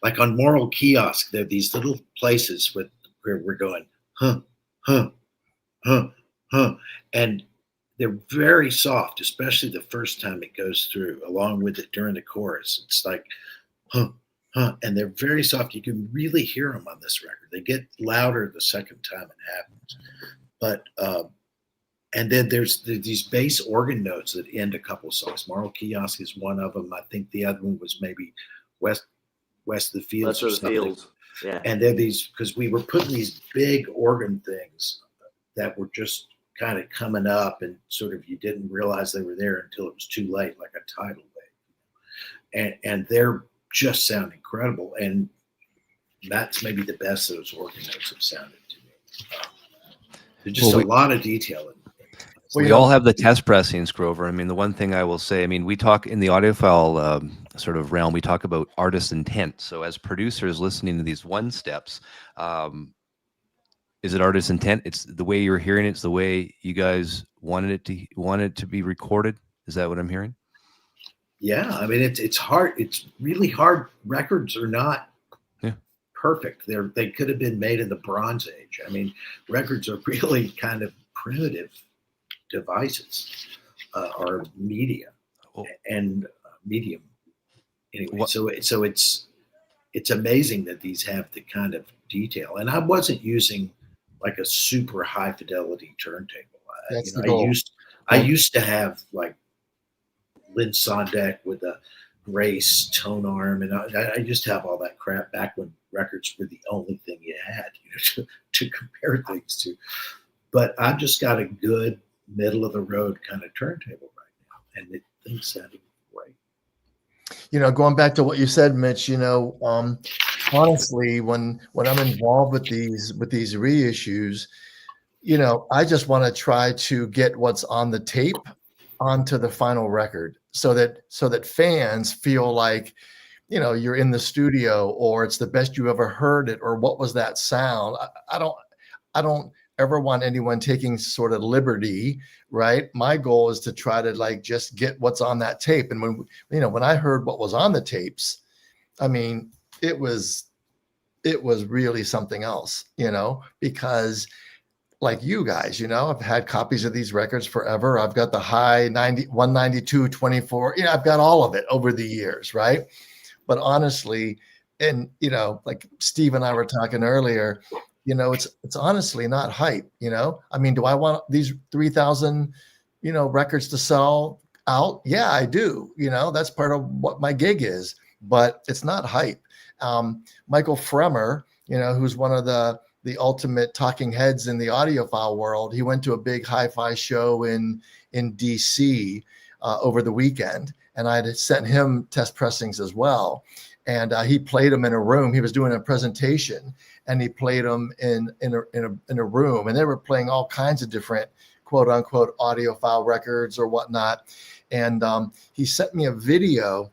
like on Moral Kiosk, there are these little places where we're going, huh, huh, huh, huh, and they're very soft, especially the first time it goes through, along with it during the chorus. It's like, huh, huh, and they're very soft. You can really hear them on this record. They get louder the second time it happens. But, and then there's these bass organ notes that end a couple of songs. Moral Kiosk is one of them. I think the other one was maybe West of the Fields or something. Fields. Yeah. And they're these, because we were putting these big organ things that were just kind of coming up, and sort of you didn't realize they were there until it was too late, like a tidal wave. And they're just sound incredible, and that's maybe the best those organ notes have sounded to me. There's just a lot of detail in it. We all have the test pressings, Grover. I mean, the one thing I will say, I mean, we talk in the audiophile sort of realm, we talk about artist intent. So as producers listening to these OneSteps, is it artist intent? It's the way you're hearing it. It's the way you guys wanted it to be recorded. Is that what I'm hearing? Yeah, I mean, it's hard. It's really hard. Records are not perfect. They could have been made in the Bronze Age. I mean, records are really kind of primitive devices or media and medium. Anyway, so it's amazing that these have the kind of detail. And I wasn't using like a super high fidelity turntable. That's you know, the goal. I used to have like Lynn Sondek with a Grace tone arm, and I used to have all that crap back when records were the only thing you had, you know, to compare things to. But I've just got a good middle of the road kind of turntable right now, and things sounded great. You know, going back to what you said, Mitch, you know, honestly, when I'm involved with these reissues, you know, I just want to try to get what's on the tape onto the final record, so that fans feel like, you know, you're in the studio, or it's the best you ever heard it, or what was that sound. I don't ever want anyone taking sort of liberty, right? My goal is to try to like just get what's on that tape. And when I heard what was on the tapes, I mean, it was really something else, you know, because like you guys, you know, I've had copies of these records forever. I've got the high 192, 24, you know, I've got all of it over the years, right? But honestly, and, you know, like Steve and I were talking earlier, you know, it's honestly not hype, you know? I mean, do I want these 3,000, you know, records to sell out? Yeah, I do. You know, that's part of what my gig is, but it's not hype. Michael Fremer, you know, who's one of the ultimate talking heads in the audiophile world, he went to a big hi-fi show in DC over the weekend, and I had sent him test pressings as well. And he played them in a room. He was doing a presentation, and he played them in a room, and they were playing all kinds of different quote unquote audiophile records or whatnot. And he sent me a video,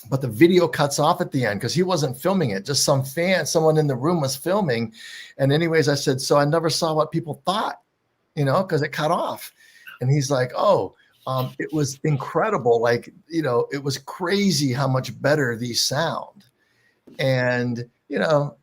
but the video cuts off at the end because he wasn't filming it. Just someone in the room was filming. And anyways, I said, so I never saw what people thought, you know, because it cut off. And he's like, oh, it was incredible. Like, you know, it was crazy how much better these sound. And, you know,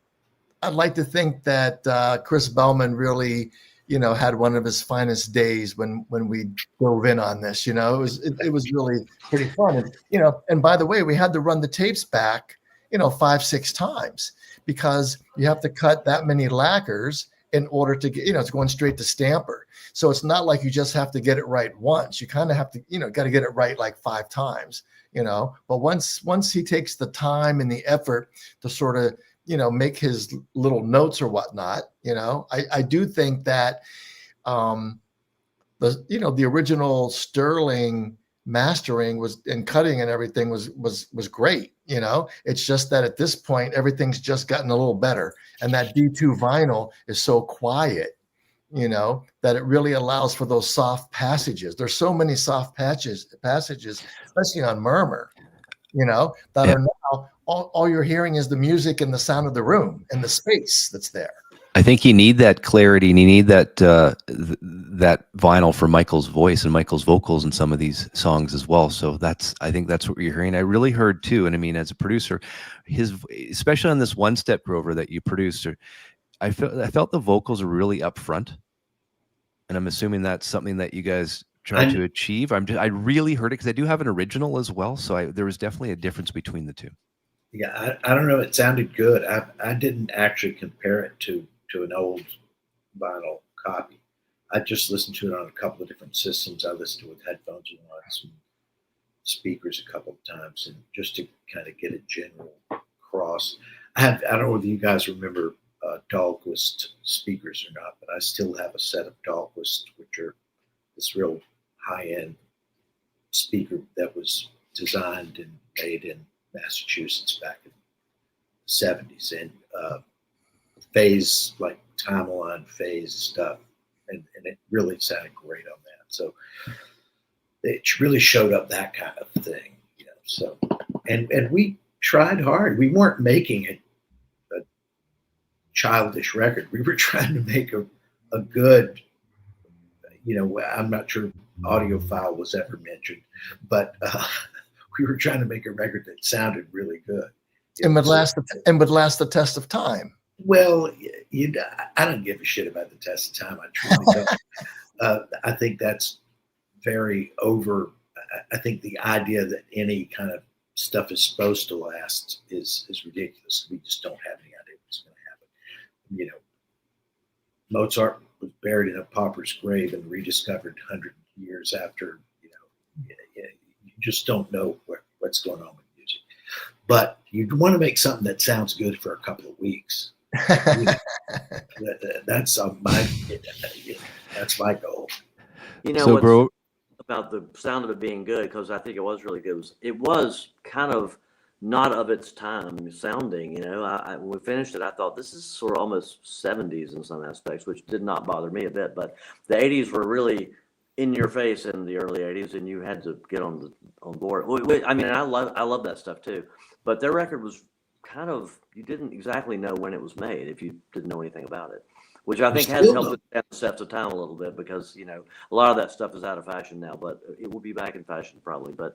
I'd like to think that Chris Bellman really, you know, had one of his finest days when we dove in on this. You know, it was really pretty fun. And, you know, and by the way, we had to run the tapes back, you know, 5-6 times, because you have to cut that many lacquers in order to get, you know, it's going straight to stamper. So it's not like you just have to get it right once. You kind of have to, you know, got to get it right like 5 times, you know. But once he takes the time and the effort to sort of, you know, make his little notes or whatnot, you know, I do think that the original Sterling mastering was and cutting and everything was great. It's just that at this point everything's just gotten a little better, and that D2 vinyl is so quiet, that it really allows for those soft passages. There's so many soft passages, especially on Murmur, that are now all you're hearing is the music and the sound of the room and the space that's there. I think you need that clarity, and you need that that vinyl for Michael's voice and Michael's vocals in some of these songs as well. So I think that's what you're hearing. I really heard too, and I mean, as a producer, especially on this OneStep, Grover, that you produced, I felt the vocals are really upfront, and I'm assuming that's something that you guys try to achieve. I really heard it because I do have an original as well, so there was definitely a difference between the two. Yeah, I don't know. It sounded good. I didn't actually compare it to an old vinyl copy. I just listened to it on a couple of different systems. I listened to it with headphones once and speakers a couple of times, and just to kind of get a general cross. I don't know whether you guys remember Dahlquist speakers or not, but I still have a set of Dahlquist, which are this real high-end speaker that was designed and made in Massachusetts back in the 70s, and phase, like timeline phase stuff, and it really sounded great on that. So it really showed up that kind of thing, so and we tried hard. We weren't making a childish record. We were trying to make a good, I'm not sure Audiophile was ever mentioned, but we were trying to make a record that sounded really good. And would last the test of time. Well, I don't give a shit about the test of time. I truly don't. I think that's very over. I think the idea that any kind of stuff is supposed to last is ridiculous. We just don't have any idea what's going to happen. Mozart was buried in a pauper's grave and rediscovered 100 years after. You just don't know what's going on with music. But you want to make something that sounds good for a couple of weeks. That's my goal. So, about the sound of it being good, because I think it was really good. It was kind of not of its time sounding. When we finished it, I thought this is sort of almost 70s in some aspects, which did not bother me a bit. But the 80s were really in your face in the early 80s, and you had to get on board. I mean, I love that stuff too. But their record was kind of, you didn't exactly know when it was made if you didn't know anything about it, which I think has helped it stand the steps of time a little bit, because a lot of that stuff is out of fashion now, but it will be back in fashion probably. But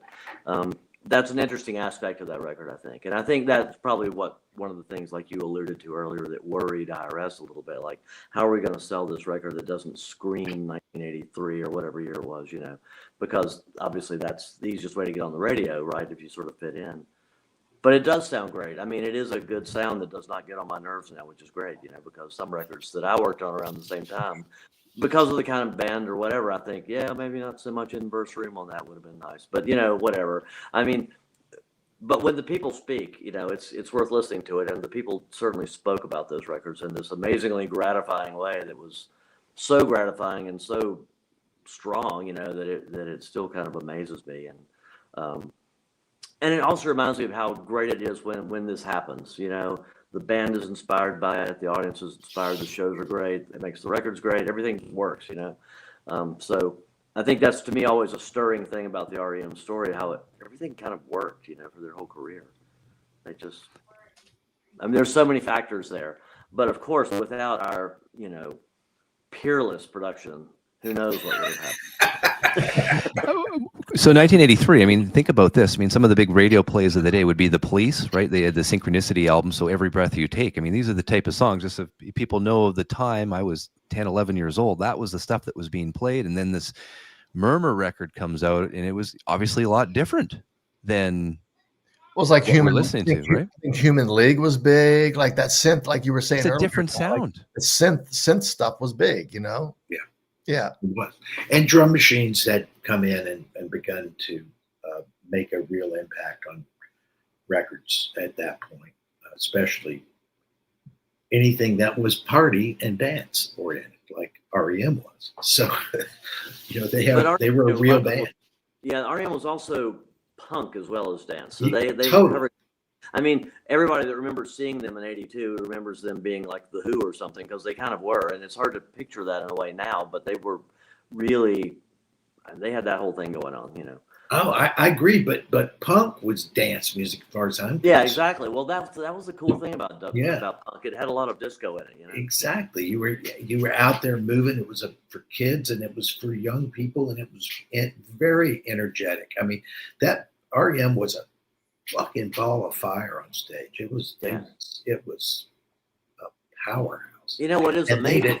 that's an interesting aspect of that record, I think. And I think that's probably one of the things, like you alluded to earlier, that worried IRS a little bit. Like, how are we going to sell this record that doesn't scream 1983 or whatever year it was, because obviously that's the easiest way to get on the radio, right, if you sort of fit in. But it does sound great. I mean, it is a good sound that does not get on my nerves now, which is great, because some records that I worked on around the same time, because of the kind of band or whatever, I think, yeah, maybe not so much inverse room on that would have been nice. But, whatever. I mean, but when the people speak, it's worth listening to it. And the people certainly spoke about those records in this amazingly gratifying way that was so gratifying and so strong, that it still kind of amazes me. And it also reminds me of how great it is when this happens. The band is inspired by it, the audience is inspired, the shows are great, it makes the records great, everything works. So I think that's, to me, always a stirring thing about the R.E.M. story, how everything kind of worked, for their whole career. There's so many factors there, but of course, without our peerless production, who knows what would have happened. So 1983, I mean, think about this. I mean, some of the big radio plays of the day would be The Police, right? They had the Synchronicity album, So Every Breath You Take. I mean, these are the type of songs, just so people know of the time. I was 10, 11 years old. That was the stuff that was being played. And then this Murmur record comes out, and it was obviously a lot different than it was like what we're listening to, right? I think Human League was big, like that synth, like you were saying earlier. It's a different sound. Like the synth stuff was big, Yeah, it was. And drum machines had come in and begun to make a real impact on records at that point, especially anything that was party and dance oriented, like R.E.M. was. So, they But were a real band. Yeah, R.E.M. was also punk as well as dance. So they totally. covered. I mean, everybody that remembers seeing them in '82 remembers them being like the Who or something, because they kind of were, and it's hard to picture that in a way now. But they were really, they had that whole thing going on, Oh, I agree, but punk was dance music as far as I'm concerned. Yeah, exactly. Well, that was the cool thing about punk. It had a lot of disco in it, Exactly. You were out there moving. It was for kids, and it was for young people, and it was very energetic. I mean, that R.E.M. was a fucking ball of fire on stage. It was it was a powerhouse. You know what is amazing?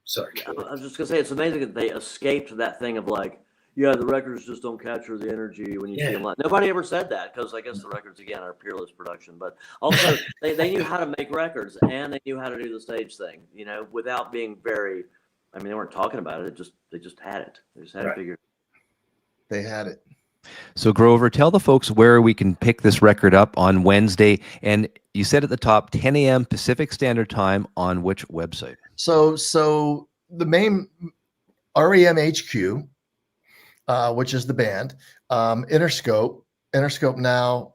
Sorry. I was just gonna say, it's amazing that they escaped that thing of like, yeah, the records just don't capture the energy when you see them live. Nobody ever said that, because I guess the records, again, are peerless production. But also, they knew how to make records, and they knew how to do the stage thing, without being very. I mean, they weren't talking about it. They just had it. They just had it figured. They had it. So Grover, tell the folks where we can pick this record up on Wednesday. And you said at the top, 10 a.m. Pacific Standard Time on which website? So the main R.E.M. HQ. Which is the band. Interscope now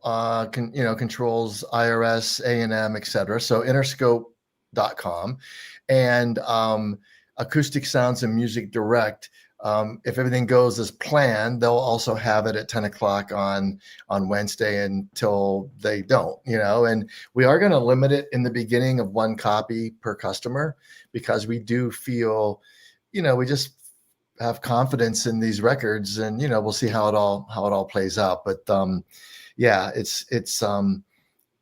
controls IRS, A&M, etc. So interscope.com, and Acoustic Sounds and Music Direct. If everything goes as planned, they'll also have it at 10 o'clock on Wednesday until they don't, and we are going to limit it in the beginning of one copy per customer, because we do feel, we just have confidence in these records, and we'll see how it all plays out. But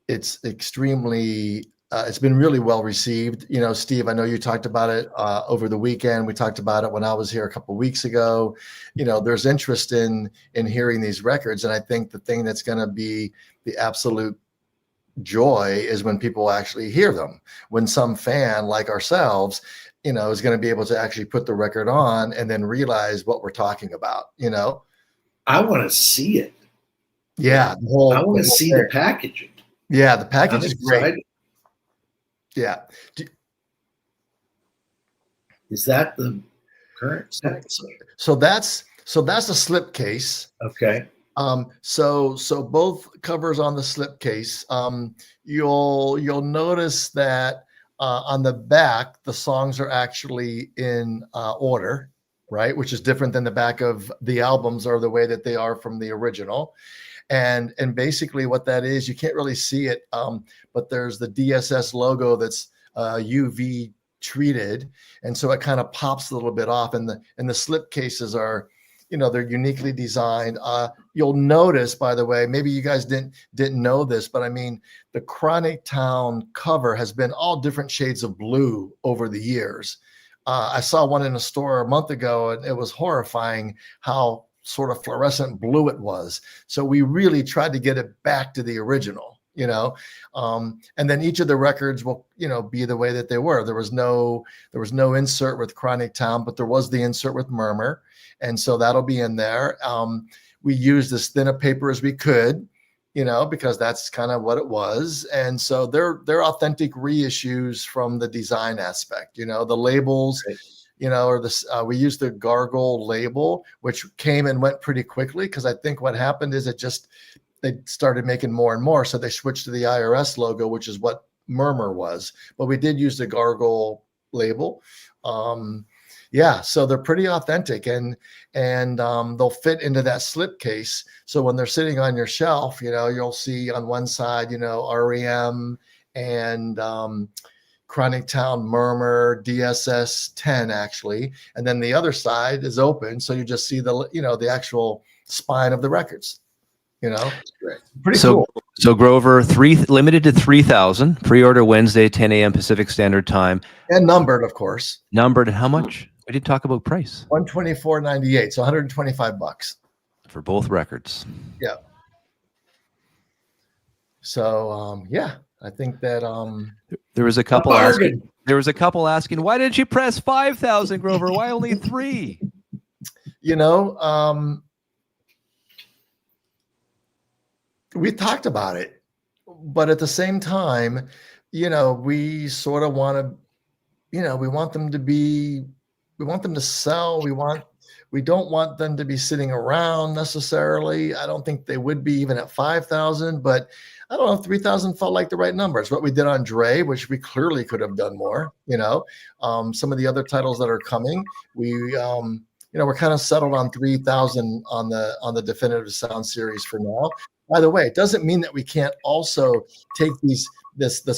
it's extremely it's been really well received. Steve, I know you talked about it over the weekend. We talked about it when I was here a couple of weeks ago. There's interest in hearing these records, and I think the thing that's going to be the absolute joy is when people actually hear them, when some fan like ourselves is going to be able to actually put the record on and then realize what we're talking about. I want to see it. Yeah, I want to see the packaging. Yeah, the package is great. Yeah. Is that the current? So that's a slip case. Okay. So both covers on the slip case. You'll notice that on the back, the songs are actually in order, right? Which is different than the back of the albums, or the way that they are from the original. And basically what that is, you can't really see it, but there's the DSS logo that's UV treated, and so it kind of pops a little bit off. And the slip cases are, they're uniquely designed. You'll notice, by the way, maybe you guys didn't know this, but I mean, the Chronic Town cover has been all different shades of blue over the years. I saw one in a store a month ago, and it was horrifying how sort of fluorescent blue it was. So we really tried to get it back to the original, and then each of the records will, be the way that they were. There was no insert with Chronic Town, but there was the insert with Murmur. And so that'll be in there. We used as thin a paper as we could, because that's kind of what it was. And so they're authentic reissues from the design aspect, the labels, or this, we used the Gargle label, which came and went pretty quickly, because I think what happened is they started making more and more. So they switched to the IRS logo, which is what Murmur was. But we did use the Gargle label. So they're pretty authentic, and they'll fit into that slip case. So when they're sitting on your shelf, you'll see on one side, R.E.M. and Chronic Town, Murmur, DSS 10 actually, and then the other side is open, so you just see the actual spine of the records. Pretty cool. So Grover, limited to 3,000. Pre-order Wednesday, 10 a.m. Pacific Standard Time, and numbered, of course. Numbered. How much? We didn't talk about price. $124.98, so $125 for both records. Yeah. So I think that there was a couple asking. There was a couple asking, why did you press 5,000, Grover? Why only 3? We talked about it, but at the same time, we sort of want to we want them to sell. We don't want them to be sitting around necessarily. I don't think they would be even at 5,000, but I don't know if 3,000 felt like the right number. It's what we did on Dre, which we clearly could have done more. Some of the other titles that are coming, we're kind of settled on 3,000 on the definitive sound series for now. By the way, it doesn't mean that we can't also take this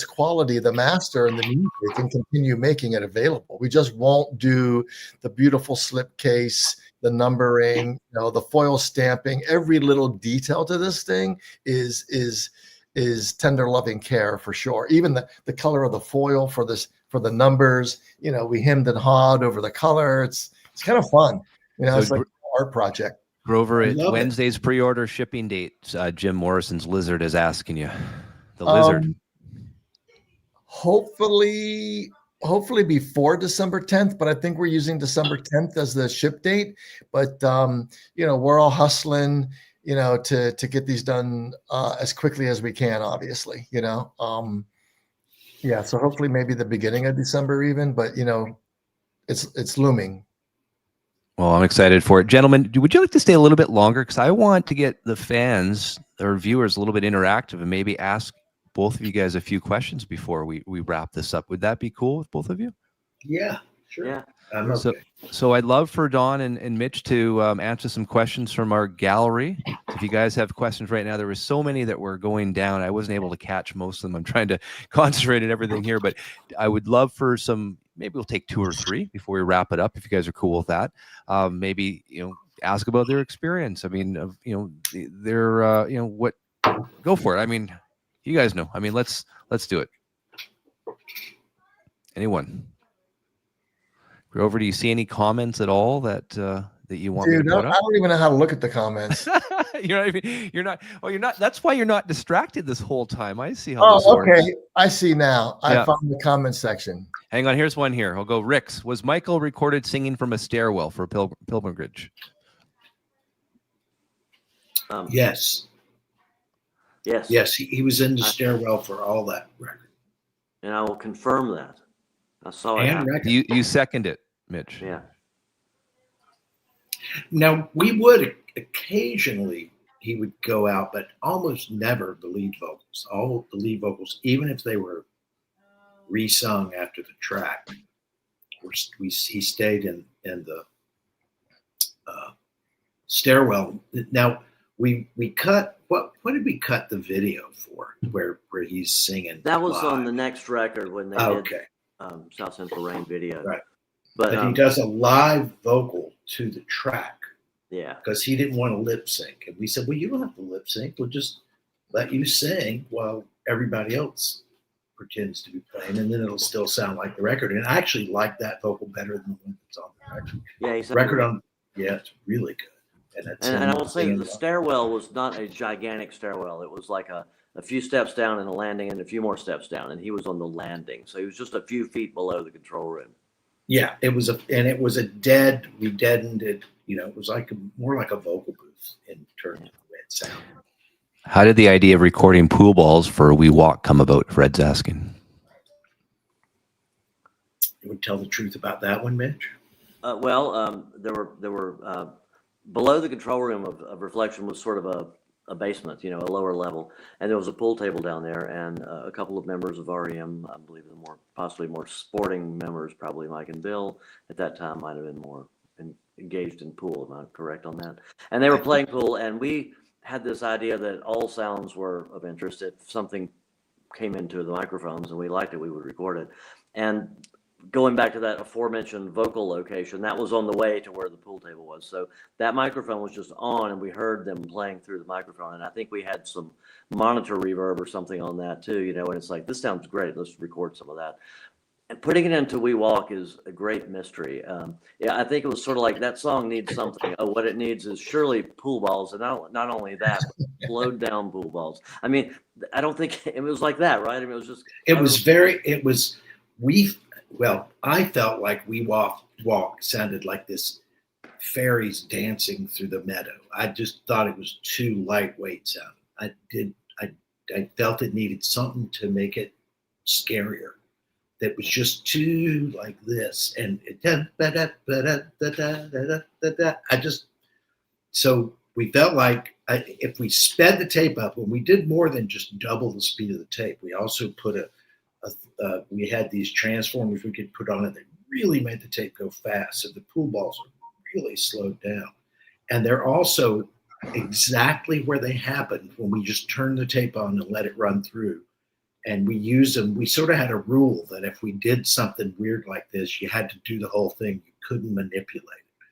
quality, the master and the music, and continue making it available. We just won't do the beautiful slipcase, the numbering, the foil stamping. Every little detail to this thing is tender loving care for sure. Even the color of the foil for the numbers, we hemmed and hawed over the color. It's kind of fun. It's like an art project. Grover, Wednesday's pre-order shipping date. Jim Morrison's Lizard is asking you. The Lizard. Hopefully before December 10th, but I think we're using December 10th as the ship date. But we're all hustling, to get these done as quickly as we can, obviously. So hopefully maybe the beginning of December even, but it's looming. Well, I'm excited for it. Gentlemen, would you like to stay a little bit longer? Because I want to get the fans or viewers a little bit interactive and maybe ask both of you guys a few questions before we wrap this up. Would that be cool with both of you? Yeah, sure. Yeah. Okay. So I'd love for Don and Mitch to answer some questions from our gallery. If you guys have questions right now, there were so many that were going down. I wasn't able to catch most of them. I'm trying to concentrate on everything here, but I would love for some, maybe we'll take 2 or 3 before we wrap it up, if you guys are cool with that. Maybe, ask about their experience. I mean, what, go for it. I mean, you guys know. I mean, let's do it. Anyone? Grover, do you see any comments at all that you want me to put up? I don't even know how to look at the comments. You're not. That's why you're not distracted this whole time. I see how this works. Okay. I see now. I found the comment section. Hang on. Here's one here. I'll go. Rick's. Was Michael recorded singing from a stairwell for Pilgrimage? Yes. Yes. Yes. He was in the stairwell for all that record. And I will confirm that. I saw it. You second it, Mitch. Yeah. Now, we would occasionally, he would go out, but almost never the lead vocals. All the lead vocals, even if they were resung after the track, he stayed in the stairwell. Now, we cut, what did we cut the video for, where he's singing? That was live? on the next record when they did South Central Rain video. Right. But he does a live vocal to the track. Yeah. Because he didn't want to lip sync. And we said, well, you don't have to lip sync. We'll just let you sing while everybody else pretends to be playing. And then it'll still sound like the record. And I actually like that vocal better than the one that's on the record. Yeah, it's really good. And I will say the stairwell was not a gigantic stairwell. It was like a few steps down and a landing and a few more steps down. And he was on the landing. So he was just a few feet below the control room. Yeah, we deadened it. It was more like a vocal booth in terms of the way it sounded. How did the idea of recording pool balls for We Walk come about? Fred's asking. You would tell the truth about that one, Mitch? There were below the control room of Reflection was sort of a basement, a lower level, and there was a pool table down there, and a couple of members of R.E.M, I believe possibly more sporting members, probably Mike and Bill at that time, might have been more engaged in pool. Am I correct on that? And they were playing pool, and we had this idea that all sounds were of interest. If something came into the microphones and we liked it, we would record it. And going back to that aforementioned vocal location, that was on the way to where the pool table was. So that microphone was just on, and we heard them playing through the microphone. And I think we had some monitor reverb or something on that too, and it's like, this sounds great. Let's record some of that. And putting it into We Walk is a great mystery. I think it was sort of like that song needs something. What it needs is surely pool balls, and not only that, but slowed down pool balls. I mean, I don't think it was like that, right? I mean, it was just. I felt like We Walk sounded like this fairies dancing through the meadow. I just thought it was too lightweight sounding. I felt it needed something to make it scarier that was just too like this, and so we felt like if we sped the tape up, when we did more than just double the speed of the tape, we also put we had these transformers we could put on it that really made the tape go fast, so the pool balls are really slowed down, and they're also exactly where they happened when we just turned the tape on and let it run through. And we used them. We sort of had a rule that if we did something weird like this, you had to do the whole thing. You couldn't manipulate it.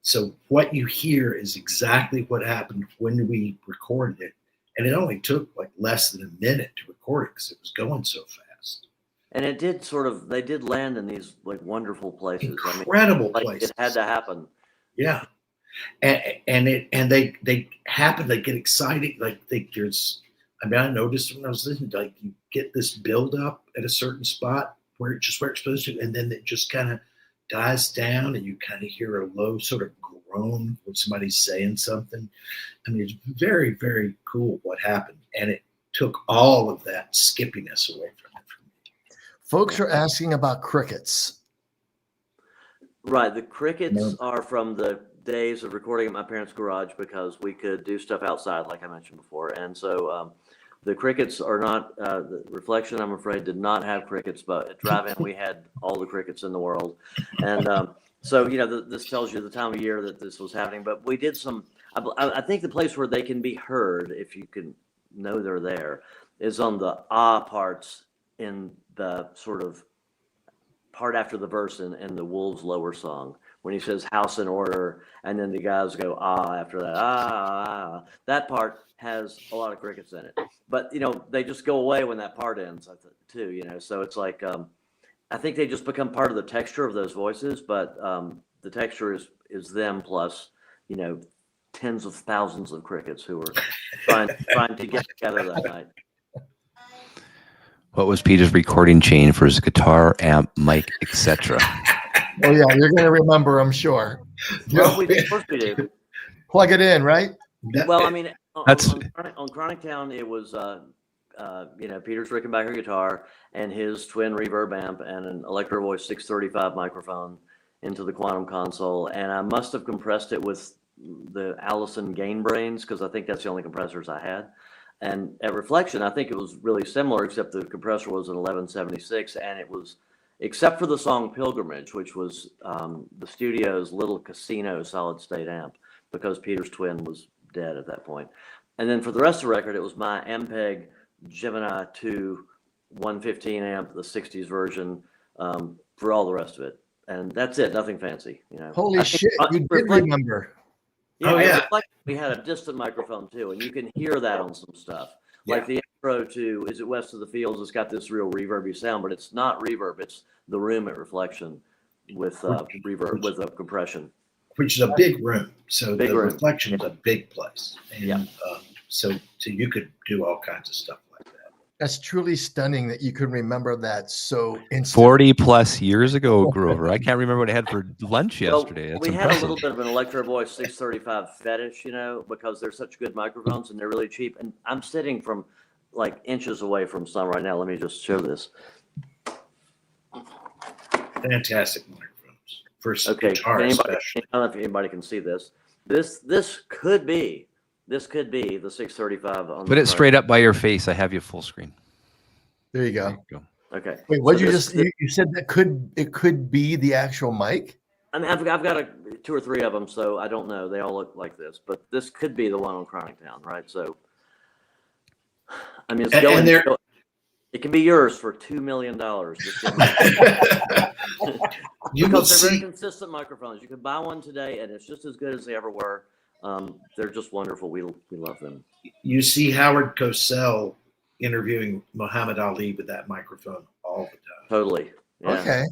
So what you hear is exactly what happened when we recorded it. And it only took like less than a minute to record it because it was going so fast. And it did they did land in these like wonderful places. Incredible places. It had to happen. Yeah. And they happen, they get excited. Like I noticed when I was listening, like you get this build up at a certain spot where it's supposed to, and then it just kind of dies down and you kind of hear a low sort of groan when somebody's saying something. I mean, it's very, very cool what happened. And it took all of that skippiness away from it for me. Folks are asking about crickets. Right. The crickets are from the days of recording at my parents' garage because we could do stuff outside, like I mentioned before. And so the crickets are not, the Reflection, I'm afraid, did not have crickets, but at Drive-In, we had all the crickets in the world. And so, this tells you the time of year that this was happening. But we did I think the place where they can be heard, if you can know they're there, is on the parts in the sort of part after the verse in the Wolves Lower song, when he says house in order, and then the guys go after that, that part has a lot of crickets in it. But they just go away when that part ends, too. So it's like I think they just become part of the texture of those voices. But the texture is them plus tens of thousands of crickets who were trying to get together that night. What was Peter's recording chain for his guitar, amp, mic, etc.? Oh yeah, you're gonna remember, I'm sure. Well, of course we do. Plug it in, right? Well, I mean, on Chronic Town, it was Peter's Rickenbacker guitar and his twin reverb amp and an Electro Voice 635 microphone into the Quantum console, and I must have compressed it with the Allison Gain Brains because I think that's the only compressors I had. And at Reflection, I think it was really similar, except the compressor was an 1176, and it was, except for the song Pilgrimage, which was the studio's little casino solid state amp, because Peter's twin was dead at that point. And then for the rest of the record, it was my Ampeg Gemini 2 115 amp, the 60s version, for all the rest of it. And that's it, nothing fancy. Holy shit, you did remember. Yeah, oh, yeah. We had a distant microphone too, and you can hear that on some stuff. Like the intro to Is It West of the Fields, it's got this real reverby sound, but it's not reverb, it's the room at Reflection with reverb, with a compression. Which is a big room. So big the room. Reflection is a big place. And so you could do all kinds of stuff like that. That's truly stunning that you could remember that so instantly. 40 plus years ago, Grover. I can't remember what I had for lunch yesterday. That's we impressive. had a little bit of an Electro Voice 635 fetish, because they're such good microphones and they're really cheap. And I'm sitting from like inches away from some right now. Let me just show this. Fantastic microphones. First, okay, guitar especially. I don't know if anybody can see this. This could be the 635 on. Put it straight up by your face. I have you full screen. There you go. Okay. Wait, what you said that it could be the actual mic? I mean, I've got 2 or 3 of them, so I don't know. They all look like this, but this could be the one on Chronic Town, right? So, I mean, it can be yours for $2 million. Because they're very consistent microphones. You could buy one today, and it's just as good as they ever were. They're just wonderful. We love them. You see Howard Cosell interviewing Muhammad Ali with that microphone all the time. Totally. Yeah. Okay.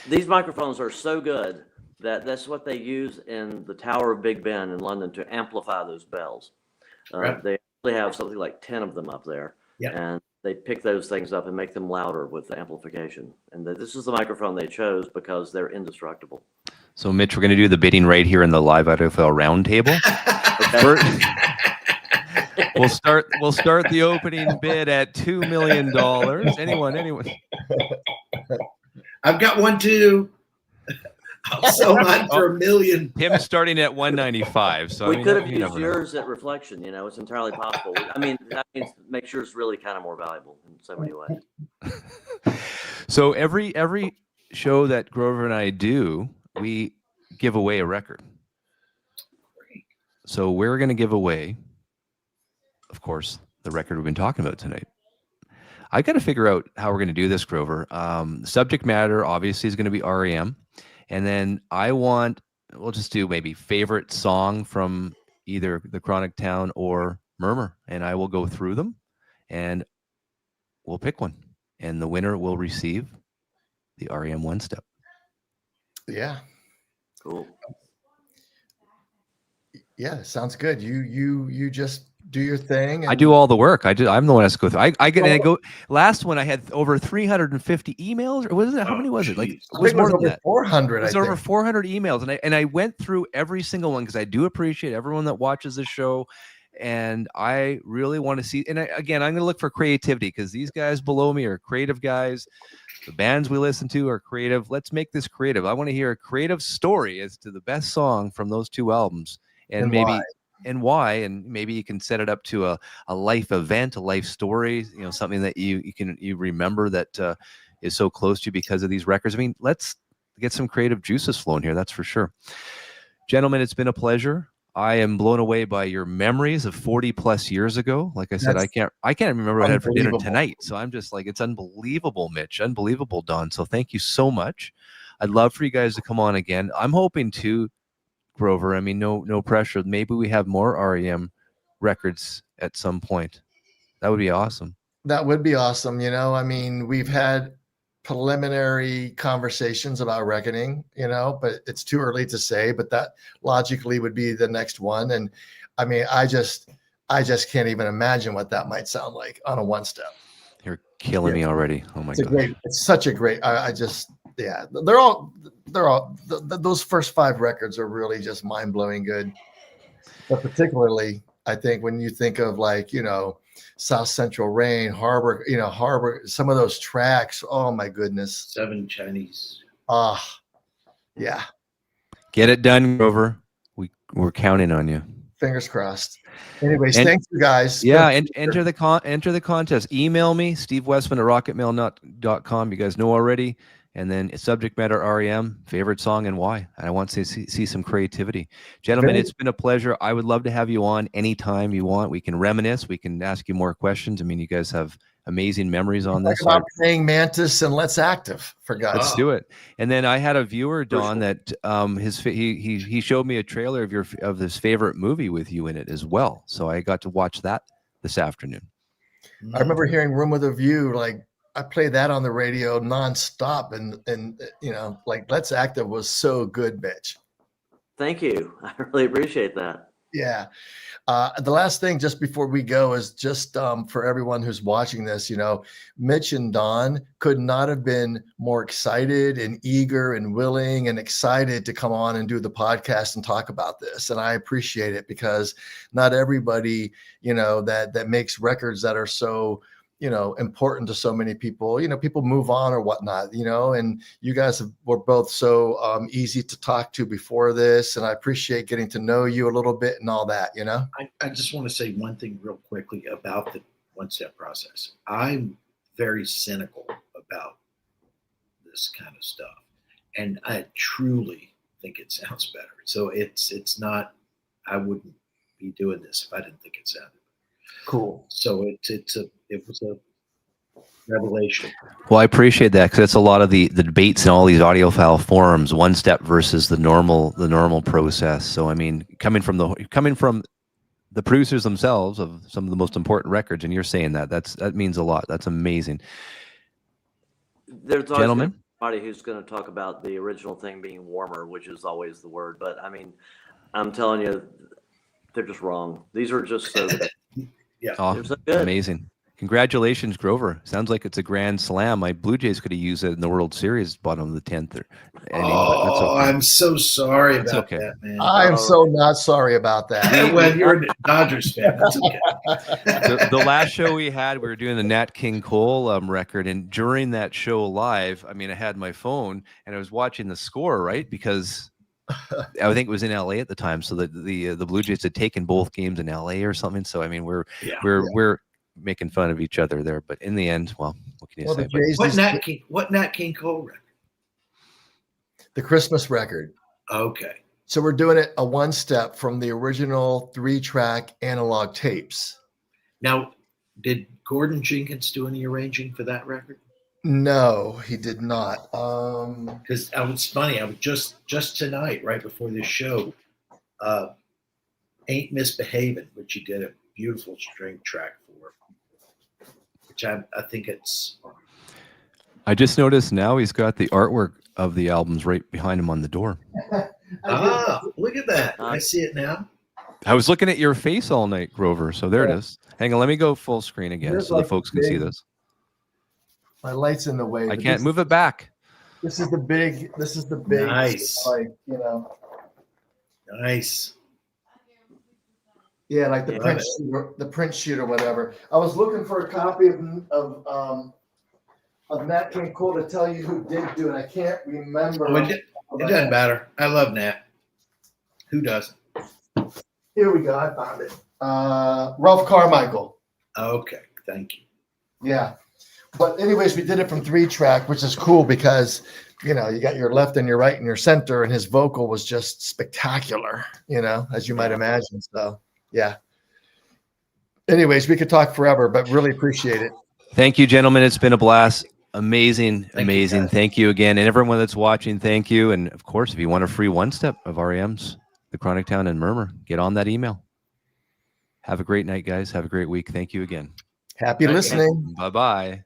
These microphones are so good that's what they use in the Tower of Big Ben in London to amplify those bells. Right. They actually have something like 10 of them up there. Yeah. And they pick those things up and make them louder with the amplification. And this is the microphone they chose because they're indestructible. So, Mitch, we're going to do the bidding right here in the live Audiophile Roundtable. We'll start the opening bid at $2 million. Anyone? I've got one too. I'll sell mine for $1 million. Tim's starting at 195. So we could have used yours at Reflection. You know, it's entirely possible. I mean, that means make sure it's really kind of more valuable in so many ways. So every show that Grover and I do, we give away a record. So we're going to give away, of course, the record we've been talking about tonight. I got to figure out how we're going to do this, Grover. The subject matter obviously is going to be R.E.M. And then we'll just do maybe favorite song from either the Chronic Town or Murmur. And I will go through them and we'll pick one. And the winner will receive the R.E.M. OneStep. Yeah. Cool. Yeah, sounds good. You just do your thing. And I do all the work. I'm the one that has to go through. I go. Last one I had over 350 emails, or was it? How many was it? Like it was more than that. 400. It was over 400 emails, and I went through every single one because I do appreciate everyone that watches this show, and I really want to see. And I'm going to look for creativity because these guys below me are creative guys. The bands we listen to are creative. Let's make this creative. I want to hear a creative story as to the best song from those two albums. And maybe why, and maybe you can set it up to a life event, a life story, something that you remember that is so close to you because of these records. I mean, let's get some creative juices flowing here. That's for sure. Gentlemen, it's been a pleasure. I am blown away by your memories of 40 plus years ago. Like I said, I can't remember what I had for dinner tonight. So I'm just like, it's unbelievable, Mitch, unbelievable, Don. So thank you so much. I'd love for you guys to come on again. I'm hoping to, Grover, I mean, no pressure. Maybe we have more R.E.M. records at some point. That would be awesome. That would be awesome. I mean, we've had preliminary conversations about Reckoning, but it's too early to say, but that logically would be the next one. And I mean, I just can't even imagine what that might sound like on a OneStep. You're killing me already. Oh my God. It's such a great, those first 5 records are really just mind blowing good. But particularly, I think when you think of South Central Rain, Harbor, some of those tracks. Oh my goodness. 7 Chinese. Yeah. Get it done, Grover. We're counting on you. Fingers crossed. Anyways, thanks you guys. Yeah, and enter the contest. Email me, stevewestman@rocketmail.com. You guys know already. And then subject matter R.E.M., favorite song and why. And I want to see some creativity. Gentlemen, it's been a pleasure. I would love to have you on anytime you want. We can reminisce. We can ask you more questions. I mean, you guys have amazing memories on this. About playing Mantis and Let's Active, for God's sake. Let's do it. And then I had a viewer, Don, that he showed me a trailer of this favorite movie with you in it as well. So I got to watch that this afternoon. I remember hearing Room with a View, I played that on the radio nonstop, and Let's Active was so good, Mitch. Thank you. I really appreciate that. Yeah. The last thing just before we go is just for everyone who's watching this, Mitch and Don could not have been more excited and eager and willing and excited to come on and do the podcast and talk about this. And I appreciate it because not everybody, that makes records that are so important to so many people, people move on or whatnot, and you guys were both so easy to talk to before this. And I appreciate getting to know you a little bit and all that, I just want to say one thing real quickly about the OneStep process. I'm very cynical about this kind of stuff. And I truly think it sounds better. So it's not, I wouldn't be doing this if I didn't think it sounded better. Cool. So it was a revelation. Well, I appreciate that because it's a lot of the debates in all these audiophile forums, OneStep versus the normal process. So I mean, coming from the producers themselves of some of the most important records, and you're saying that means a lot. That's amazing. There's Gentlemen, somebody who's going to talk about the original thing being warmer, which is always the word. But I mean, I'm telling you, they're just wrong. These are just so yeah, they're so good. Amazing. Congratulations, Grover. Sounds like it's a grand slam. My Blue Jays could have used it in the World Series, bottom of the 10th or inning, but that's okay. I'm so sorry That's about okay. that, man. I am so not sorry about that. Well, you're a Dodgers fan. That's okay. The last show we had, we were doing the Nat King Cole record, and during that show live, I mean, I had my phone and I was watching the score, right? Because I think it was in LA at the time, so the Blue Jays had taken both games in LA or something. So I mean, we're making fun of each other there, but in the end, well, what can you say? What Nat King Cole record? The Christmas record. Okay. So we're doing it a one-step from the original 3-track analog tapes. Now, did Gordon Jenkins do any arranging for that record? No, he did not. Because it's funny. I was just tonight, right before this show, "Ain't Misbehavin'," which he did a beautiful string track for, which I think it's. I just noticed now he's got the artwork of the albums right behind him on the door. Look at that! I see it now. I was looking at your face all night, Grover. So there it is. Hang on, let me go full screen again so the folks can see this. My light's in the way. I can't move it back. This is the big. Nice. Like, you know. Nice. Yeah, like the print sheet or whatever. I was looking for a copy of Nat King Cole to tell you who did do it. I can't remember. It doesn't matter. I love Nat. Who doesn't? Here we go. I found it. Ralph Carmichael. Okay, thank you. Yeah. But anyways, we did it from 3-track, which is cool because, you know, you got your left and your right and your center, and his vocal was just spectacular, you know, as you might imagine. So, yeah. Anyways, we could talk forever, but really appreciate it. Thank you, gentlemen. It's been a blast. Amazing. Thank You again. And everyone that's watching, thank you. And of course, if you want a free OneStep of R.E.M's, the Chronic Town and Murmur, get on that email. Have a great night, guys. Have a great week. Thank you again. Happy listening. Bye-bye.